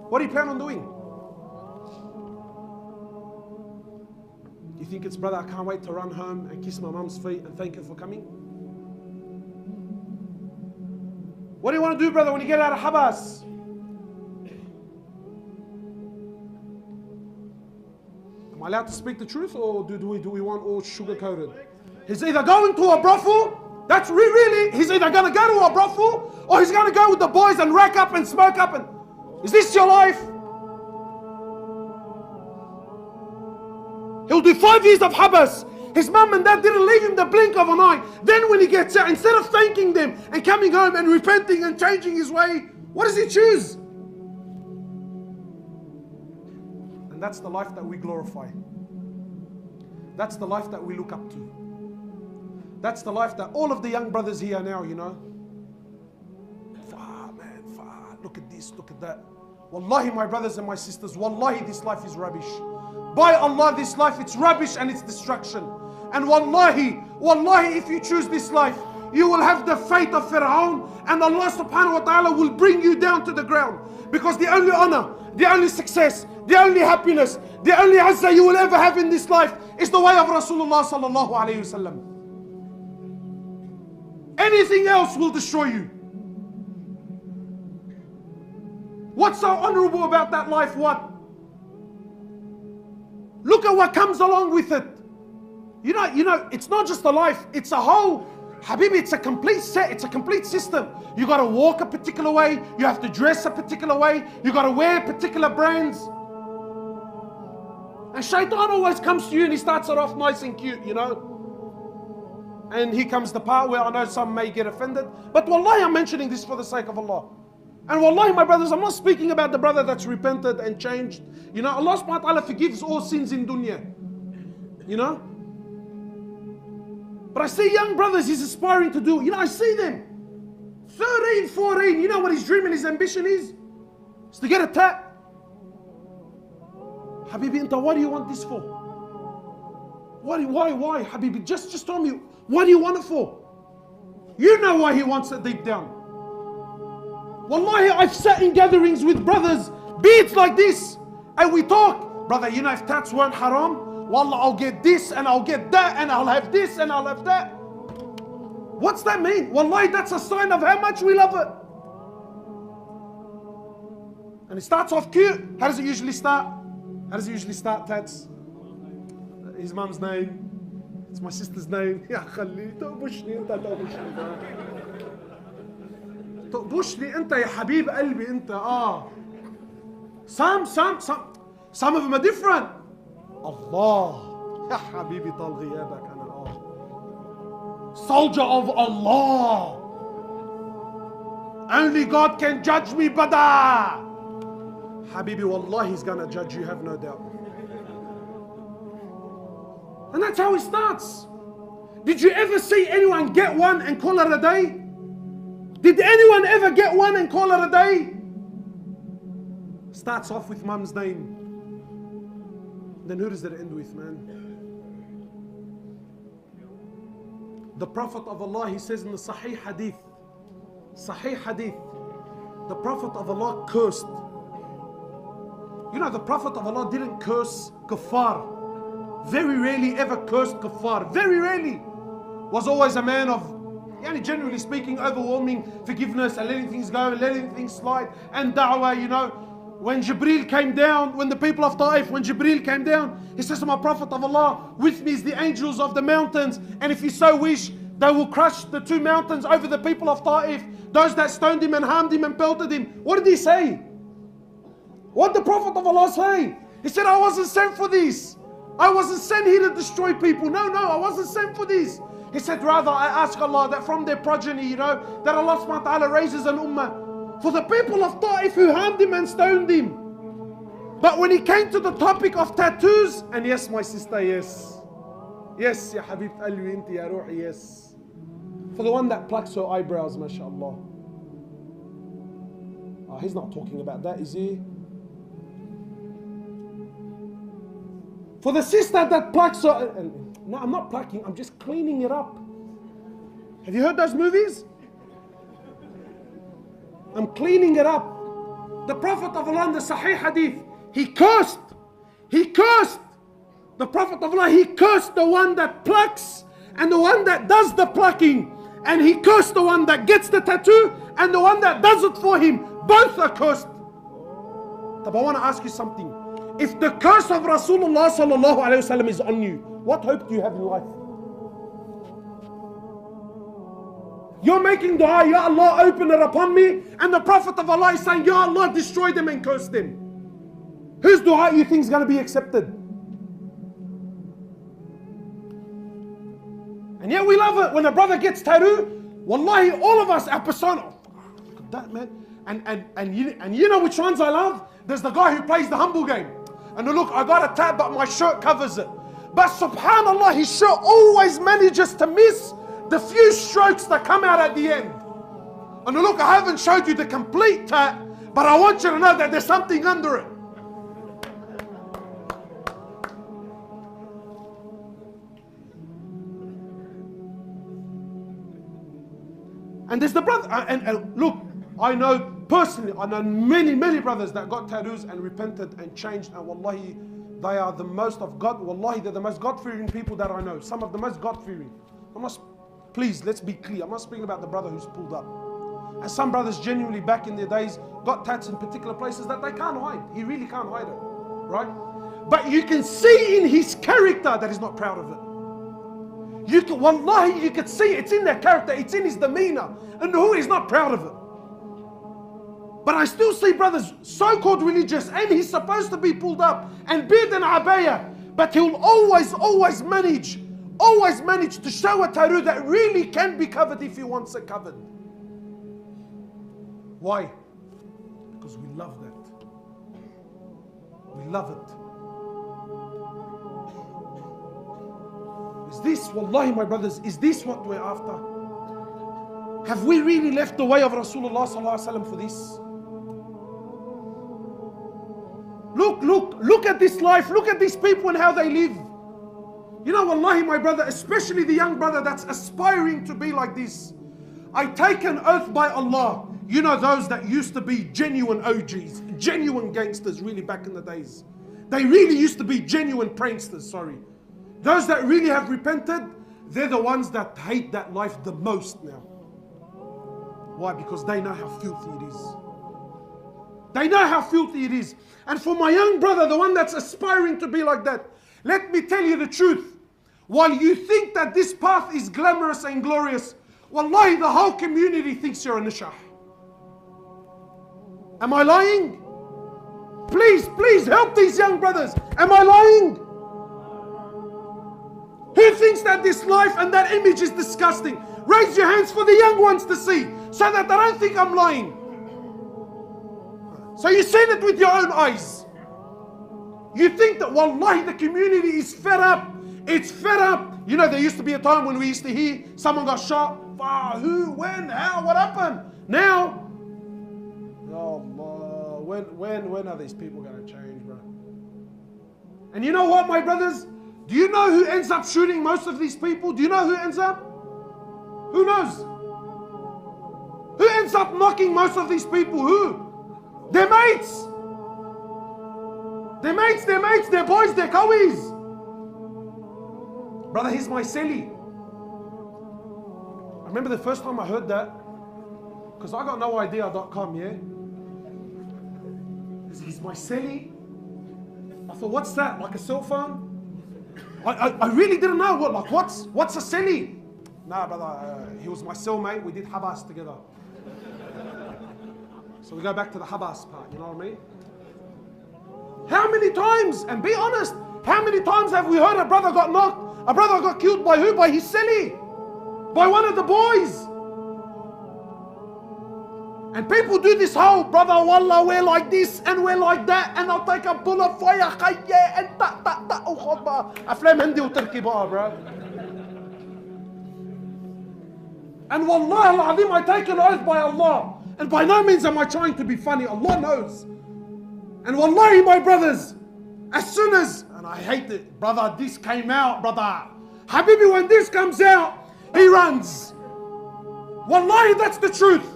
Speaker 1: What do you plan on doing? You think it's, brother, I can't wait to run home and kiss my mum's feet and thank her for coming? What do you want to do, brother, when you get out of Habas? Am I allowed to speak the truth, or do we want all sugar-coated? He's either going to a brothel, that's really, he's either going to go to a brothel, or he's going to go with the boys and rack up and smoke up. And is this your life? He'll do 5 years of Habas. His mum and dad didn't leave him the blink of an eye. Then when he gets out, instead of thanking them and coming home and repenting and changing his way, what does he choose? And that's the life that we glorify. That's the life that we look up to. That's the life that all of the young brothers here now, you know. Far, man, far. Look at this, look at that. Wallahi, my brothers and my sisters, wallahi, this life is rubbish. By Allah, this life, it's rubbish and it's destruction. And wallahi, if you choose this life, you will have the fate of Fir'aun, and Allah subhanahu wa ta'ala will bring you down to the ground. Because the only honor, the only success, the only happiness, the only azzah you will ever have in this life is the way of Rasulullah sallallahu alayhi wasallam. Anything else will destroy you. What's so honorable about that life? What? Look at what comes along with it. You know, it's not just a life, it's a whole, Habibi, it's a complete set, it's a complete system. You got to walk a particular way, you have to dress a particular way, you got to wear particular brands. And shaitan always comes to you and he starts it off nice and cute, you know. And here comes the part where I know some may get offended, but wallahi, I'm mentioning this for the sake of Allah. And wallahi, my brothers, I'm not speaking about the brother that's repented and changed. You know, Allah subhanahu wa ta'ala forgives all sins in dunya. You know? But I see young brothers he's aspiring to do. You know, I see them. 13, 14. You know what his dream and his ambition is? It's to get a tat. Habibi, what do you want this for? Why, Habibi? Just tell me, what do you want it for? You know why he wants it deep down. Wallahi, I've sat in gatherings with brothers, beads like this, and we talk. Brother, you know if tats weren't haram, wallah, I'll get this and I'll get that and I'll have this and I'll have that. What's that mean? Wallahi, that's a sign of how much we love it. And it starts off cute. How does it usually start? Tats? His mum's name. It's my sister's name. Ya khalli, تقبشني انت تقبشني انت يا حبيب قلبي انت. Some of them are different. Allah. Ya habibi طال غيابك أنا Soldier of Allah. Only God can judge me, brother. Habibi, wallah, he's gonna judge you, have no doubt. And that's how it starts. Did you ever see anyone get one and call it a day? Did anyone ever get one and call it a day? Starts off with mum's name. Then who does it end with, man? The Prophet of Allah, he says in the Sahih Hadith, the Prophet of Allah cursed. You know, the Prophet of Allah didn't curse kuffar. Very rarely ever cursed kuffar. Very rarely. Was always a man of, generally speaking, overwhelming forgiveness and letting things go and letting things slide. And da'wah, you know, when Jibreel came down, when the people of Ta'if, when Jibreel came down, he says to my Prophet of Allah, with me is the angels of the mountains, and if you so wish, they will crush the two mountains over the people of Ta'if, those that stoned him and harmed him and pelted him. What did he say? What did the Prophet of Allah say? He said, I wasn't sent for this. I wasn't sent here to destroy people. No, I wasn't sent for this. He said, rather, I ask Allah that from their progeny, you know, that Allah subhanahu wa ta'ala raises an ummah for the people of Ta'if who harmed him and stoned him. But when he came to the topic of tattoos, and yes, my sister, yes. Yes, ya Habib Alwi inti ya Ruhi, yes. For the one that plucks her eyebrows, mashallah. He's not talking about that, is he? For the sister that plucks her, no, I'm not plucking, I'm just cleaning it up. Have you heard those movies? I'm cleaning it up. The Prophet of Allah in the Sahih Hadith, he cursed. The Prophet of Allah, he cursed the one that plucks and the one that does the plucking. And he cursed the one that gets the tattoo and the one that does it for him. Both are cursed. But I want to ask you something. If the curse of Rasulullah sallallahu alayhi wa sallam is on you, what hope do you have in life? You're making dua, Ya Allah, open it upon me, and the Prophet of Allah is saying, Ya Allah, destroy them and curse them. Whose dua you think is going to be accepted? And yet we love it when a brother gets tattoo. Wallahi, all of us, our persona, look at that, man. And you know which ones I love? There's the guy who plays the humble game. And look, I got a tat, but my shirt covers it. But subhanallah, his shirt always manages to miss the few strokes that come out at the end. And look, I haven't showed you the complete tat, but I want you to know that there's something under it. And there's the brother, and look, I know personally, I know many brothers that got tattoos and repented and changed, and wallahi, they are the most of God, wallahi, they're the most God-fearing people that I know. Some of the most God-fearing. Please, let's be clear. I'm not speaking about the brother who's pulled up. And some brothers genuinely back in their days got tats in particular places that they can't hide. He really can't hide it, right? But you can see in his character that he's not proud of it. Wallahi, you could see it's in their character, it's in his demeanor, and who is not proud of it. But I still see brothers so-called religious, and he's supposed to be pulled up and beard and abaya, but he'll always manage to show a tattoo that really can be covered if he wants it covered. Why? Because we love that. We love it. Is this, wallahi my brothers, is this what we're after? Have we really left the way of Rasulullah sallallahu alaihi wasallam for this? Look, look at this life, look at these people and how they live. You know, wallahi, my brother, especially the young brother that's aspiring to be like this, I take an oath by Allah. You know, those that used to be genuine OGs, genuine gangsters really back in the days. They really used to be genuine pranksters, sorry. Those that really have repented, they're the ones that hate that life the most now. Why? Because they know how filthy it is. They know how filthy it is. And for my young brother, the one that's aspiring to be like that, let me tell you the truth. While you think that this path is glamorous and glorious, wallahi, the whole community thinks you're a nishah. Am I lying? Please, please help these young brothers. Am I lying? Who thinks that this life and that image is disgusting? Raise your hands for the young ones to see, so that they don't think I'm lying. So you've seen it with your own eyes. You think that, wallahi, the community is fed up. It's fed up. You know, there used to be a time when we used to hear someone got shot. Who, when, how, what happened? Now, oh Allah, when are these people going to change, bro? And you know what, my brothers? Do you know who ends up shooting most of these people? Do you know who ends up? Who knows? Who ends up knocking most of these people? Who? Their mates. Their mates, their boys, their cowies. Brother, he's my celly. I remember the first time I heard that, because I got noidea.com, yeah? He's my celly. I thought, what's that? Like a cell phone? I really didn't know. What's a celly? Nah, brother, he was my cellmate. We did hoblos together. So we go back to the hoblos part, you know what I mean? How many times, and be honest, how many times have we heard a brother got knocked, a brother got killed by who? By his celly, by one of the boys. And people do this whole, brother, wallah, we're like this and we're like that, and I'll take a bullet for you, khayya, and ta, ukhadba. Aflam hindi wa Turkey ba, bro. And wallah al-azim, I take an oath by Allah. And by no means am I trying to be funny, Allah knows. And wallahi, my brothers, as soon as, and I hate it, brother, this came out, brother. Habibi, when this comes out, he runs. Wallahi, that's the truth.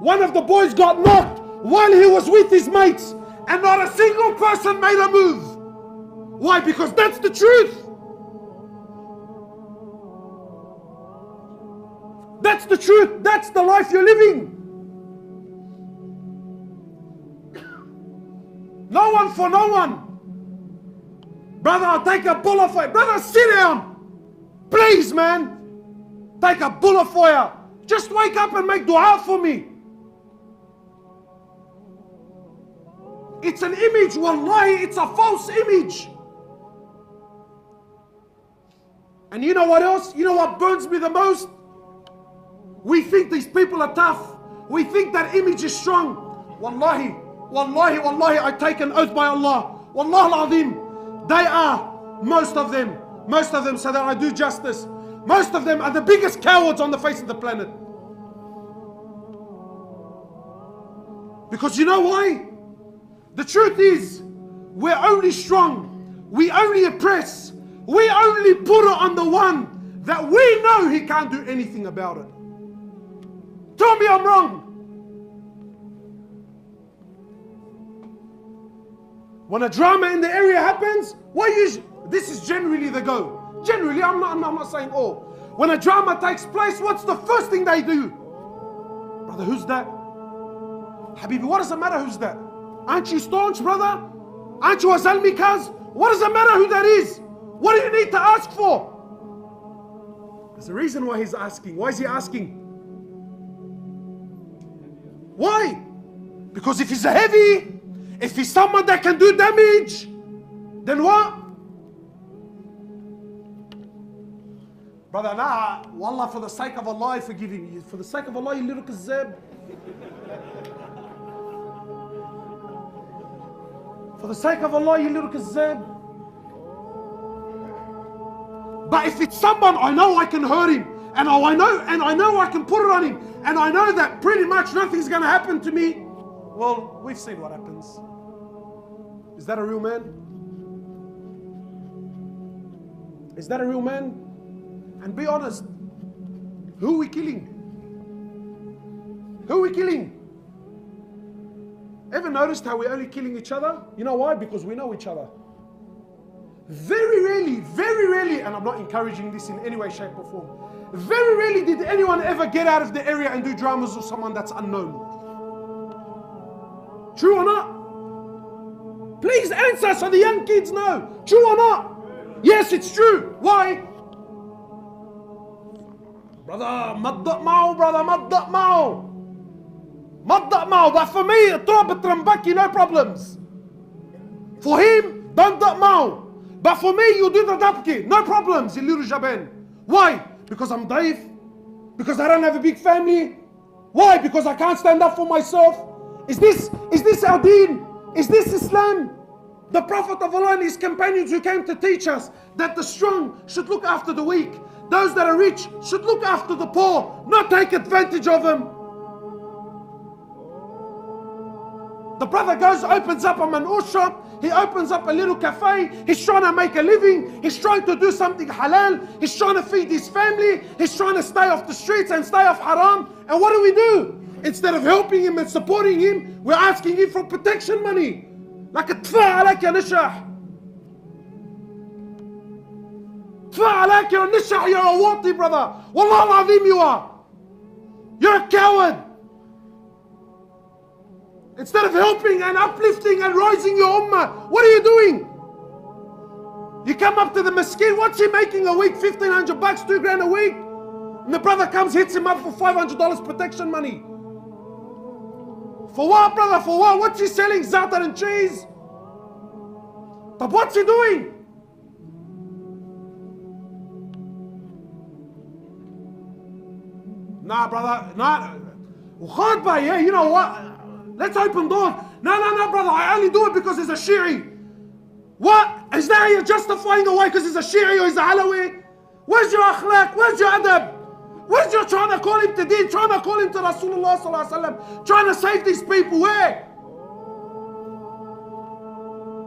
Speaker 1: One of the boys got knocked while he was with his mates, and not a single person made a move. Why? Because that's the truth. That's the truth. That's the life you're living. No one for no one. Brother, I'll take a bullet for you. Brother, sit down. Please, man. Take a bullet for you. Just wake up and make dua for me. It's an image, wallahi, it's a false image. And you know what else? You know what burns me the most? We think these people are tough. We think that image is strong. Wallahi, wallahi, wallahi, I take an oath by Allah. Wallah al-azim, they are, most of them, so that I do justice, most of them are the biggest cowards on the face of the planet. Because you know why? The truth is, we're only strong, we only oppress, we only put it on the one that we know he can't do anything about it. Tell me I'm wrong. When a drama in the area happens, this is generally the go. Generally, I'm not saying all. When a drama takes place, what's the first thing they do? Brother, who's that? Habibi, what does it matter who's that? Aren't you staunch, brother? Aren't you a Zalmi cuz? What does it matter who that is? What do you need to ask for? There's a reason why he's asking. Why is he asking? Why? Because if he's a heavy, if he's someone that can do damage, then what? Brother, nah, wallah, for the sake of Allah, I forgive him. For the sake of Allah, you little kazzab. For the sake of Allah, you little kazzab. But if it's someone I know I can hurt him, and I know I can put it on him, and I know that pretty much nothing's going to happen to me, Well, we've seen what happens. Is that a real man? Is that a real man? And be honest, who are we killing? Who are we killing? Ever noticed how we're only killing each other? You know why? Because we know each other. Very rarely, and I'm not encouraging this in any way, shape or form, very rarely did anyone ever get out of the area and do dramas with someone that's unknown. True or not? Please answer so the young kids know. True or not? Yes, it's true. Why? Brother, مضق معه, brother, مضق معه. مضق معه. But for me, اضرب الترمبكي, no problems. For him, don't ضق معه. But for me, you do the dabki, no problems, you little jaban. Why? Because I'm daif? Because I don't have a big family? Why? Because I can't stand up for myself? Is this our deen? Is this Islam? The Prophet of Allah and his companions who came to teach us that the strong should look after the weak. Those that are rich should look after the poor, not take advantage of them. The brother goes, opens up a man'ur shop, he opens up a little cafe, he's trying to make a living, he's trying to do something halal, he's trying to feed his family, he's trying to stay off the streets and stay off haram. And what do? Instead of helping him and supporting him, we're asking him for protection money. Like a tfa alak ya nishah. Tfa alak ya nishah, you're a wati, brother. Wallah al-azim you are. You're a coward. Instead of helping and uplifting and rising your ummah, what are you doing? You come up to the masjid, what's he making a week? 1,500 bucks, 2 grand a week? And the brother comes, hits him up for $500 protection money. For what, brother? For what? What's he selling? Za'atar and cheese? But what's he doing? Nah, brother, nah. Khutbah, yeah, you know what? Let's open doors. No, brother, I only do it because he's a Shi'i. What? Is that how you're justifying away because he's a Shi'i or he's a Alawi? Where's your akhlaq? Where's your adab? Where's your trying to call him to deen? Trying to call him to Rasulullah sallallahu alaihi wasallam? Trying to save these people? Where?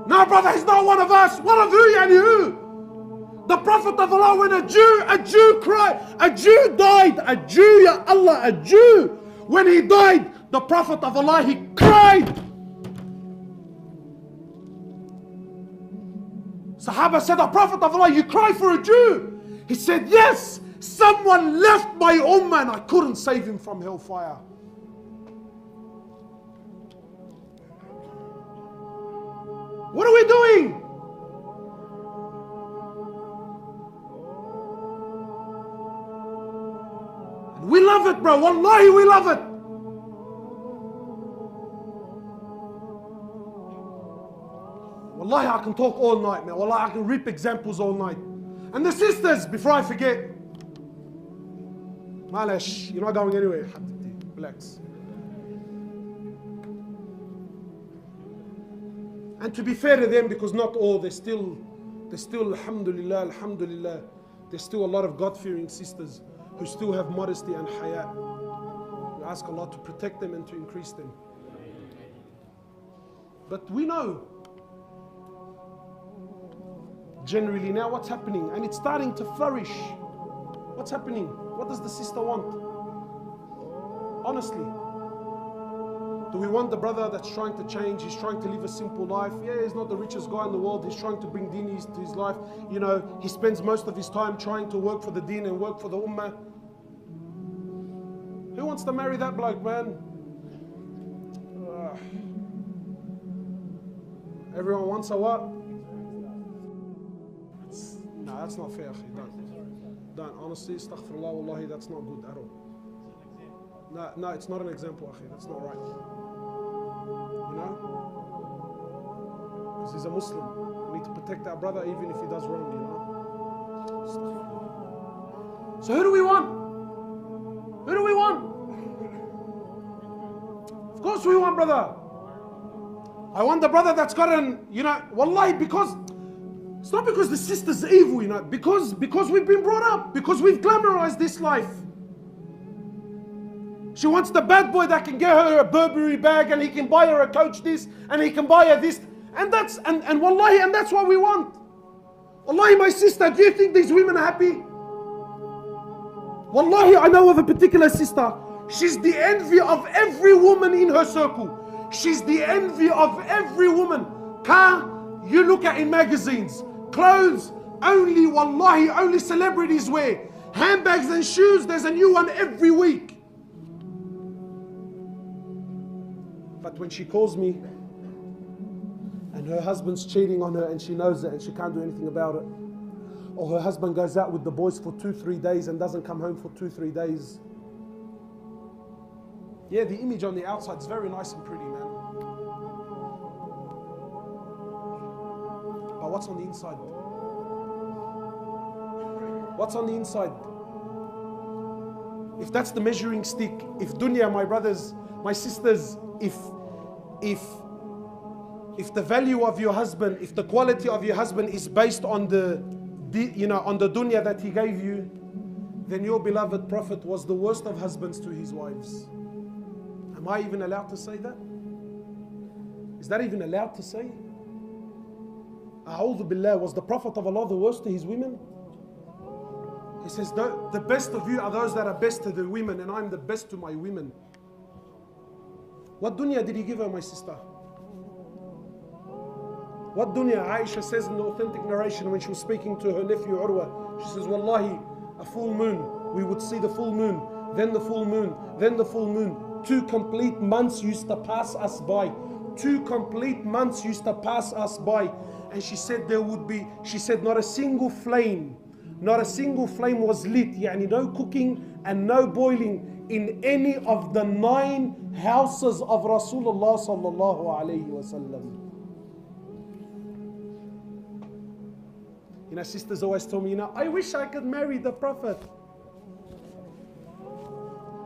Speaker 1: No, brother, he's not one of us. One of who, yani who? The Prophet of Allah, when a Jew cried, a Jew died, a Jew, ya Allah, a Jew, when he died, the Prophet of Allah, he cried. Sahaba said, the Prophet of Allah, you cry for a Jew? He said, yes, someone left my ummah and I couldn't save him from hellfire. What are we doing? We love it, bro. Wallahi, we love it. Wallahi, I can talk all night, man. Wallahi, I can rip examples all night. And the sisters, before I forget, Malash, you're not going anywhere. Relax. And to be fair to them, because not all, there's still, alhamdulillah, there's still a lot of God-fearing sisters who still have modesty and haya. We ask Allah to protect them and to increase them. But we know, generally now what's happening, and it's starting to flourish. What's happening? What does the sister want? Honestly. Do we want the brother that's trying to change? He's trying to live a simple life. Yeah, he's not the richest guy in the world. He's trying to bring deen to his life. You know, he spends most of his time trying to work for the deen and work for the ummah. Who wants to marry that bloke, man? Everyone wants a what? No, that's not fair, akhi. Don't. Honestly, astaghfirullah, wallahi, that's not good at all. No, it's not an example, akhi. That's not right. You know? Because he's a Muslim. We need to protect our brother even if he does wrong, you know? So who do we want? Who do we want? Of course we want, brother. I want the brother that's got an, you know, wallahi, because it's not because the sister's evil, you know, because we've been brought up, because we've glamorized this life. She wants the bad boy that can get her a Burberry bag and he can buy her a Coach this and he can buy her this. And that's wallahi, and that's what we want. Wallahi, my sister, do you think these women are happy? Wallahi, I know of a particular sister. She's the envy of every woman in her circle. She's the envy of every woman. Car, you look at in magazines. Clothes, only wallahi, only celebrities wear. Handbags and shoes, there's a new one every week. But when she calls me and her husband's cheating on her and she knows it and she can't do anything about it, or her husband goes out with the boys for 2-3 days and doesn't come home for 2-3 days. Yeah, the image on the outside is very nice and pretty, man. But what's on the inside? What's on the inside? If that's the measuring stick, if dunya, my brothers, my sisters, if the value of your husband, if the quality of your husband is based on the dunya that he gave you, then your beloved Prophet was the worst of husbands to his wives. Am I even allowed to say that? Is that even allowed to say? A'udhu billah, was the Prophet of Allah the worst to his women? He says, the best of you are those that are best to the women, and I'm the best to my women. What dunya did he give her, my sister? What dunya? Aisha says in the authentic narration when she was speaking to her nephew Urwa, she says, Wallahi, a full moon, we would see the full moon, then the full moon, then the full moon. 2 complete months used to pass us by. 2 complete months used to pass us by. And she said not a single flame was lit, yani no cooking and no boiling in any of the 9 houses of Rasulullah sallallahu alayhi wasallam. You know, sisters always tell me, I wish I could marry the Prophet.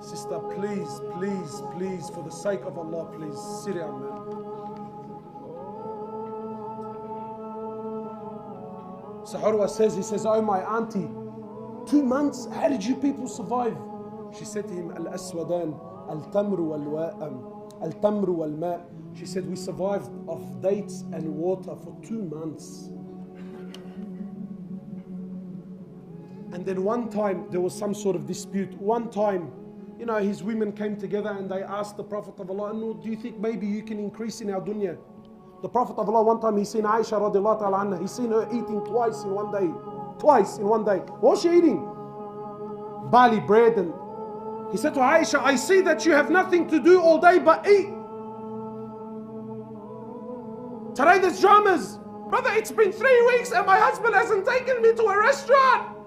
Speaker 1: Sister, please, please, please, for the sake of Allah, please, sit down, man. So Urwa says, he says, oh my auntie, 2 months, how did you people survive? She said to him, Al-Aswadan, Al-Tamru wal-Ma. She said, we survived off dates and water for 2 months. And then one time, there was some sort of dispute. One time, you know, his women came together and they asked the Prophet of Allah, no, do you think maybe you can increase in our dunya? The Prophet of Allah, one time he seen Aisha radiallahu ta'ala anha, he seen her eating twice in one day. Twice in one day. What was she eating? Barley bread. And he said to Aisha, I see that you have nothing to do all day but eat. Today there's dramas. Brother, it's been 3 weeks and my husband hasn't taken me to a restaurant.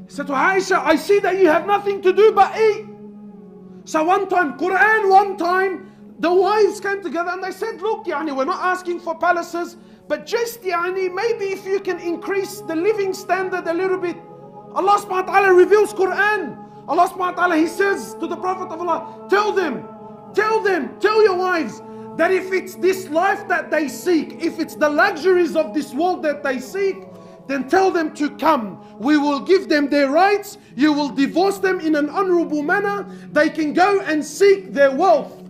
Speaker 1: He said to Aisha, I see that you have nothing to do but eat. So one time, the wives came together and they said, look, we're not asking for palaces, but just maybe if you can increase the living standard a little bit. Allah subhanahu wa ta'ala reveals Quran. Allah subhanahu wa ta'ala, He says to the Prophet of Allah, tell your wives that if it's this life that they seek, if it's the luxuries of this world that they seek, then tell them to come. We will give them their rights. You will divorce them in an honorable manner. They can go and seek their wealth.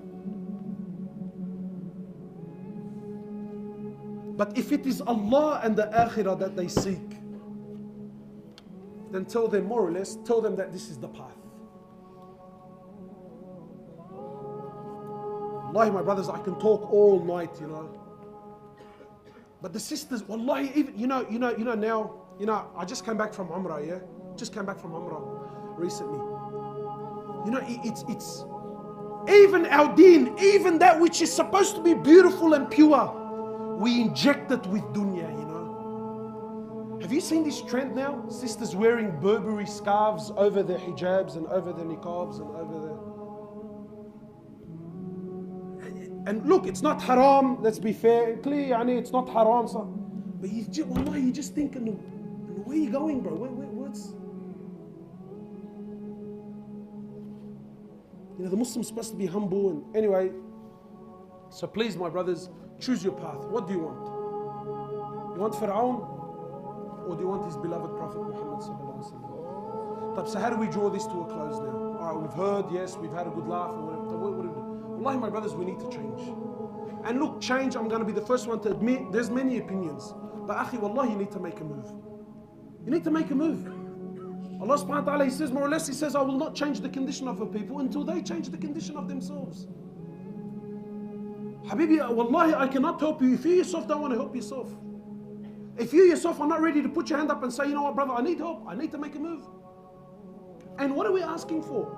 Speaker 1: But if it is Allah and the Akhirah that they seek, then tell them, more or less, tell them that this is the path. Wallahi, my brothers, I can talk all night, But the sisters, wallahi, even, now, I just came back from Umrah, yeah? Just came back from Umrah recently. It's even our deen, even that which is supposed to be beautiful and pure, we inject it with dunya, Have you seen this trend now? Sisters wearing Burberry scarves over their hijabs and over their niqabs and over their... And look, it's not haram, let's be fair. Clearly, it's not haram. But you just think, where are you going, bro? What's... The Muslim's supposed to be humble. And anyway, so please, my brothers, choose your path. What do you want? You want Fir'aun? or do you want his beloved Prophet Muhammad sallallahu alaihi wasallam? So how do we draw this to a close now? All right, we've heard, yes, we've had a good laugh or whatever. So what do we do? Wallahi, my brothers, we need to change. And look, change, I'm going to be the first one to admit, there's many opinions. But akhi, wallahi, you need to make a move. You need to make a move. Allah subhanahu wa ta'ala, He says, more or less, He says, I will not change the condition of a people until they change the condition of themselves. Habibi, wallahi, I cannot help you if you yourself don't want to help yourself. If you yourself are not ready to put your hand up and say, you know what, brother, I need help. I need to make a move. And what are we asking for?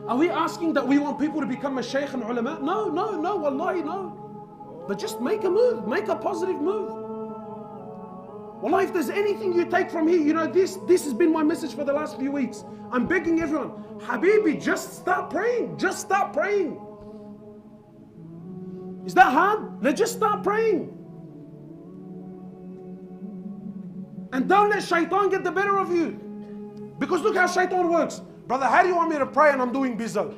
Speaker 1: Are we asking that we want people to become a shaykh and ulama? No, wallahi, no. But just make a move, make a positive move. Wallahi, if there's anything you take from here, you know, this has been my message for the last few weeks. I'm begging everyone, Habibi, just start praying. Just start praying. Is that hard? Let's just start praying. And don't let shaitan get the better of you. Because look how shaitan works. Brother, how do you want me to pray and I'm doing bizzo?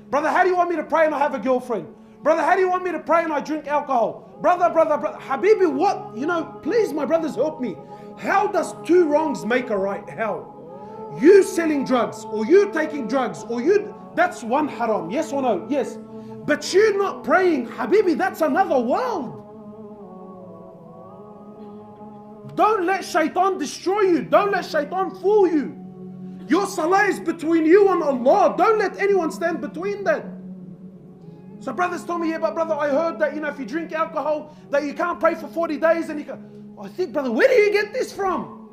Speaker 1: Brother, how do you want me to pray and I have a girlfriend? Brother, how do you want me to pray and I drink alcohol? Brother. Habibi, what? You know, please, my brothers, help me. How does two wrongs make a right? How? You selling drugs, or you taking drugs, or you, that's one haram. Yes or no? Yes. But you not praying, Habibi, that's another world. Don't let shaitan destroy you. Don't let shaitan fool you. Your salah is between you and Allah. Don't let anyone stand between that. So brothers told me, yeah, but brother, I heard that, you know, if you drink alcohol, that you can't pray for 40 days and you can. I think, brother, where do you get this from?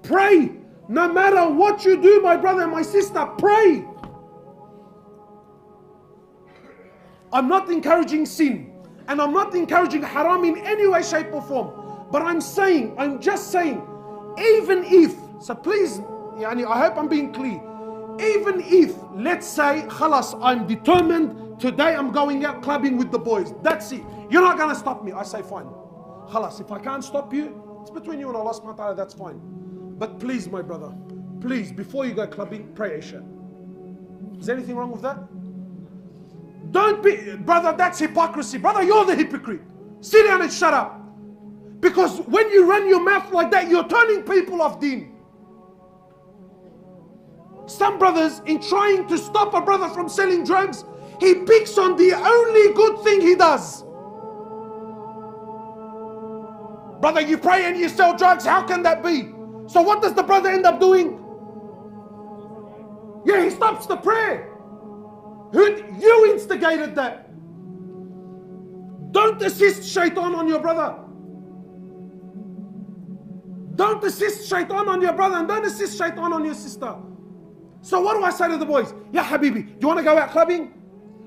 Speaker 1: Pray. No matter what you do, my brother and my sister, pray. I'm not encouraging sin. And I'm not encouraging haram in any way, shape or form. But I'm just saying, even if, so please, I hope I'm being clear. Even if, let's say, khalas, I'm determined, today I'm going out clubbing with the boys. That's it. You're not going to stop me. I say, fine. Khalas, if I can't stop you, it's between you and Allah subhanahu wa ta'ala, that's fine. But please, my brother, please, before you go clubbing, pray Isha. Is there anything wrong with that? Don't be, brother, that's hypocrisy. Brother, you're the hypocrite. Sit down and shut up. Because when you run your mouth like that, you're turning people off deen. Some brothers, in trying to stop a brother from selling drugs, he picks on the only good thing he does. Brother, you pray and you sell drugs, how can that be? So what does the brother end up doing? Yeah, he stops the prayer. You instigated that. Don't assist shaitan on your brother. Don't assist shaitan on your brother and don't assist shaitan on your sister. So what do I say to the boys? Yeah, Habibi, do you want to go out clubbing?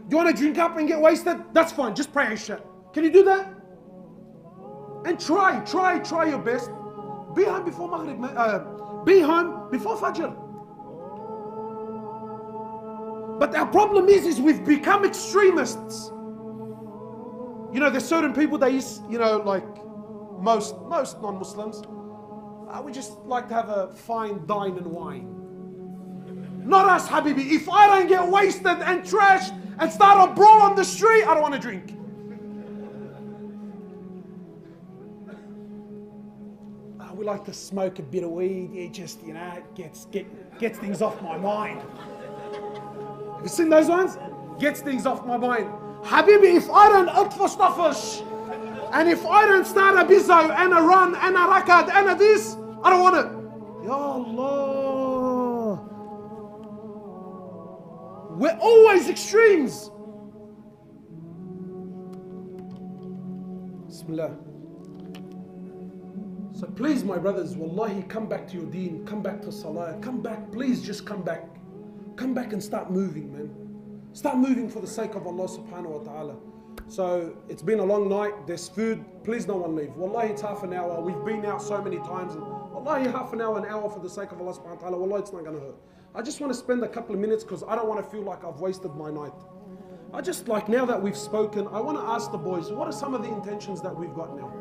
Speaker 1: Do you want to drink up and get wasted? That's fine, just pray Isha. Can you do that? And try your best. Be home before Maghrib, be home before Fajr. But our problem is we've become extremists. You know, there's certain people, like most non-Muslims, we just like to have a fine dine and wine. Not us, Habibi. If I don't get wasted and trashed and start a brawl on the street, I don't want to drink. We like to smoke a bit of weed. It just, gets things off my mind. Have you seen those ones? Gets things off my mind. Habibi, if I don't opt for stuffish, and if I don't start a bizzo and a run and a rakat and a this, I don't want it. Ya Allah. We're always extremes. Bismillah. So please, my brothers, wallahi, come back to your deen, come back to salah, come back, please just come back. Come back and start moving, man. Start moving for the sake of Allah subhanahu wa ta'ala. So it's been a long night, there's food, please no one leave. Wallahi, it's half an hour, we've been out so many times. And wallahi, half an hour for the sake of Allah subhanahu wa ta'ala, wallahi, it's not going to hurt. I just want to spend a couple of minutes because I don't want to feel like I've wasted my night. I just like, now that we've spoken, I want to ask the boys, what are some of the intentions that we've got now?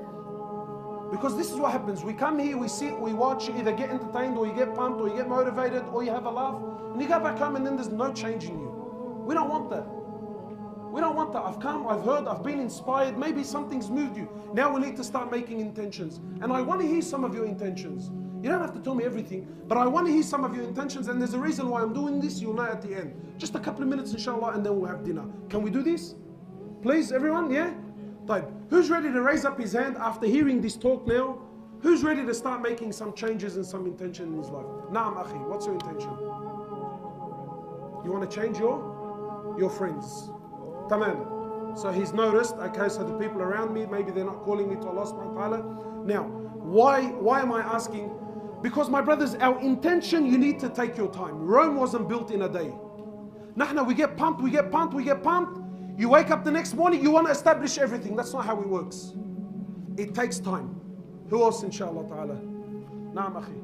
Speaker 1: Because this is what happens. We come here, we sit, we watch, you either get entertained or you get pumped or you get motivated or you have a laugh and you go back home and then there's no change in you. We don't want that. We don't want that. I've come, I've heard, I've been inspired. Maybe something's moved you. Now we need to start making intentions. And I want to hear some of your intentions. You don't have to tell me everything, but I want to hear some of your intentions. And there's a reason why I'm doing this. You'll know at the end. Just a couple of minutes, inshallah, and then we'll have dinner. Can we do this? Please, everyone, yeah? Right. Who's ready to raise up his hand after hearing this talk now? Who's ready to start making some changes and some intention in his life? Naam, akhi, what's your intention? You want to change your friends? Tamam. So he's noticed, okay, so the people around me, maybe they're not calling me to Allah subhanahu wa ta'ala. Now, why am I asking? Because my brothers, our intention, you need to take your time. Rome wasn't built in a day. Nahna, we get pumped. You wake up the next morning, you want to establish everything. That's not how it works. It takes time. Who else, inshallah ta'ala? Naam, akhi.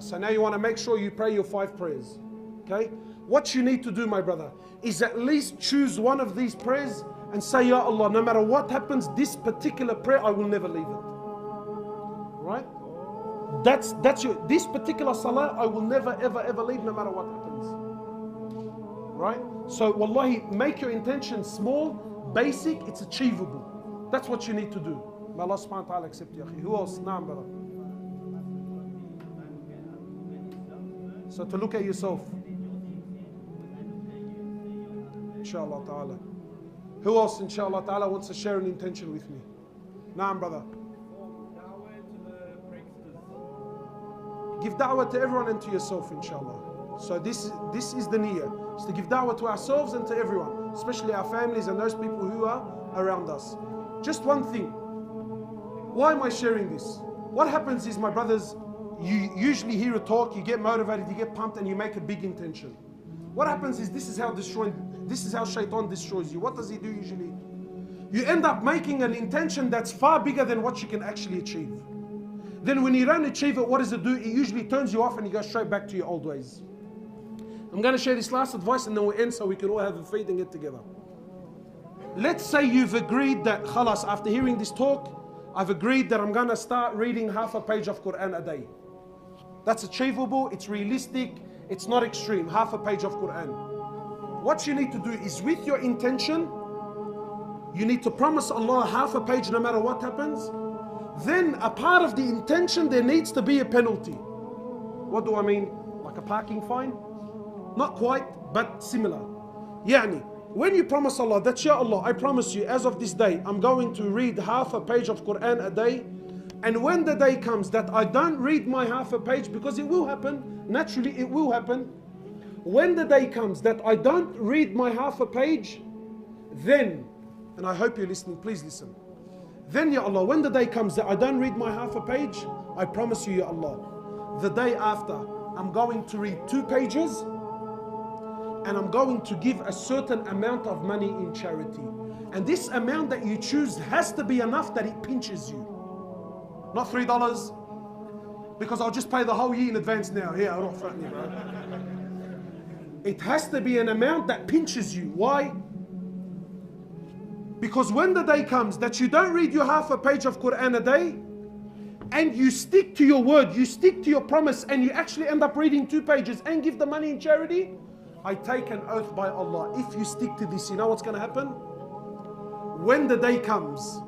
Speaker 1: So now you want to make sure you pray your 5 prayers. Okay? What you need to do, my brother, is at least choose one of these prayers and say, Ya Allah, no matter what happens, this particular prayer, I will never leave it. Right? That's your, this particular salah, I will never, ever leave, no matter what happens. Right? So, wallahi, make your intention small, basic, it's achievable. That's what you need to do. May Allah subhanahu wa ta'ala accept you. Who else? Naam, brother. So to look at yourself. Inshallah ta'ala. Who else, inshallah ta'ala, wants to share an intention with me? Naam, brother. Give da'wah to everyone and to yourself, inshallah. So this is the niyyah. It's to give da'wah to ourselves and to everyone, especially our families and those people who are around us. Just one thing. Why am I sharing this? What happens is, my brothers, you usually hear a talk, you get motivated, you get pumped, and you make a big intention. What happens is, this is how shaitan destroys you. What does he do usually? You end up making an intention that's far bigger than what you can actually achieve. Then when you don't achieve it, what does it do? It usually turns you off and you go straight back to your old ways. I'm going to share this last advice and then we'll end so we can all have a feed and get together. Let's say you've agreed that, khalas, after hearing this talk, I've agreed that I'm going to start reading half a page of Quran a day. That's achievable, it's realistic, it's not extreme, half a page of Quran. What you need to do is, with your intention, you need to promise Allah half a page no matter what happens. Then a part of the intention, there needs to be a penalty. What do I mean? Like a parking fine? Not quite, but similar. Yani, when you promise Allah that, Ya Allah, I promise you, as of this day, I'm going to read half a page of Quran a day. And when the day comes that I don't read my half a page, because it will happen, naturally it will happen. When the day comes that I don't read my half a page, then, and I hope you're listening, please listen. Then, Ya Allah, when the day comes that I don't read my half a page, I promise you, Ya Allah, the day after, I'm going to read 2 pages and I'm going to give a certain amount of money in charity. And this amount that you choose has to be enough that it pinches you. Not $3, because I'll just pay the whole year in advance now. Here, I don't front me, bro. It has to be an amount that pinches you. Why? Because when the day comes that you don't read your half a page of Quran a day, and you stick to your word, you stick to your promise, and you actually end up reading 2 pages and give the money in charity, I take an oath by Allah, if you stick to this, you know what's going to happen? When the day comes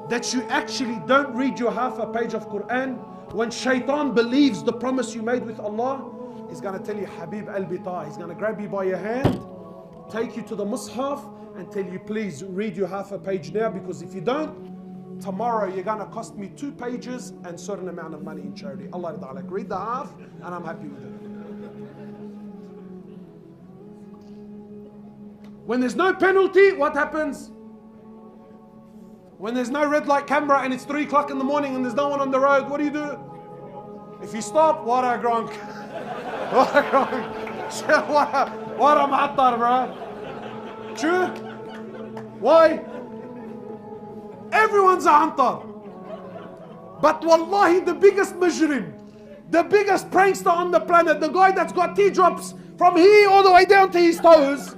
Speaker 1: that you actually don't read your half a page of Quran, when shaitan believes the promise you made with Allah, he's going to tell you, Habib al-Bita, he's going to grab you by your hand, take you to the Mus'haf, and tell you, please read your half a page now, because if you don't, tomorrow you're going to cost me 2 pages and certain amount of money in charity. Allah Ta'ala, read the half and I'm happy with it. When there's no penalty, what happens? When there's no red light camera and it's 3 o'clock in the morning and there's no one on the road, what do? If you stop, what a gronk. What a gronk. What a ma'attar, bro. True? Why? Everyone's a antar. But wallahi, the biggest mujrim, the biggest prankster on the planet, the guy that's got teardrops from here all the way down to his toes,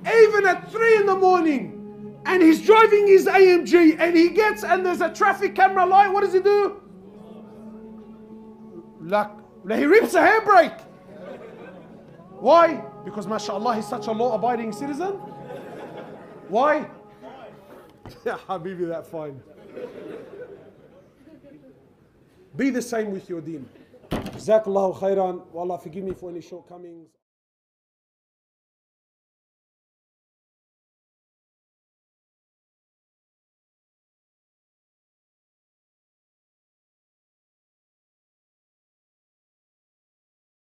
Speaker 1: even at 3 in the morning, and he's driving his AMG and he gets, and there's a traffic camera light, what does he do? Like, he rips a handbrake. Why? Because mashallah he's such a law-abiding citizen? Why? Yeah, Habibi, that's fine. Be the same with your deen. Jazakallahu khairan. Wallah, forgive me for any shortcomings.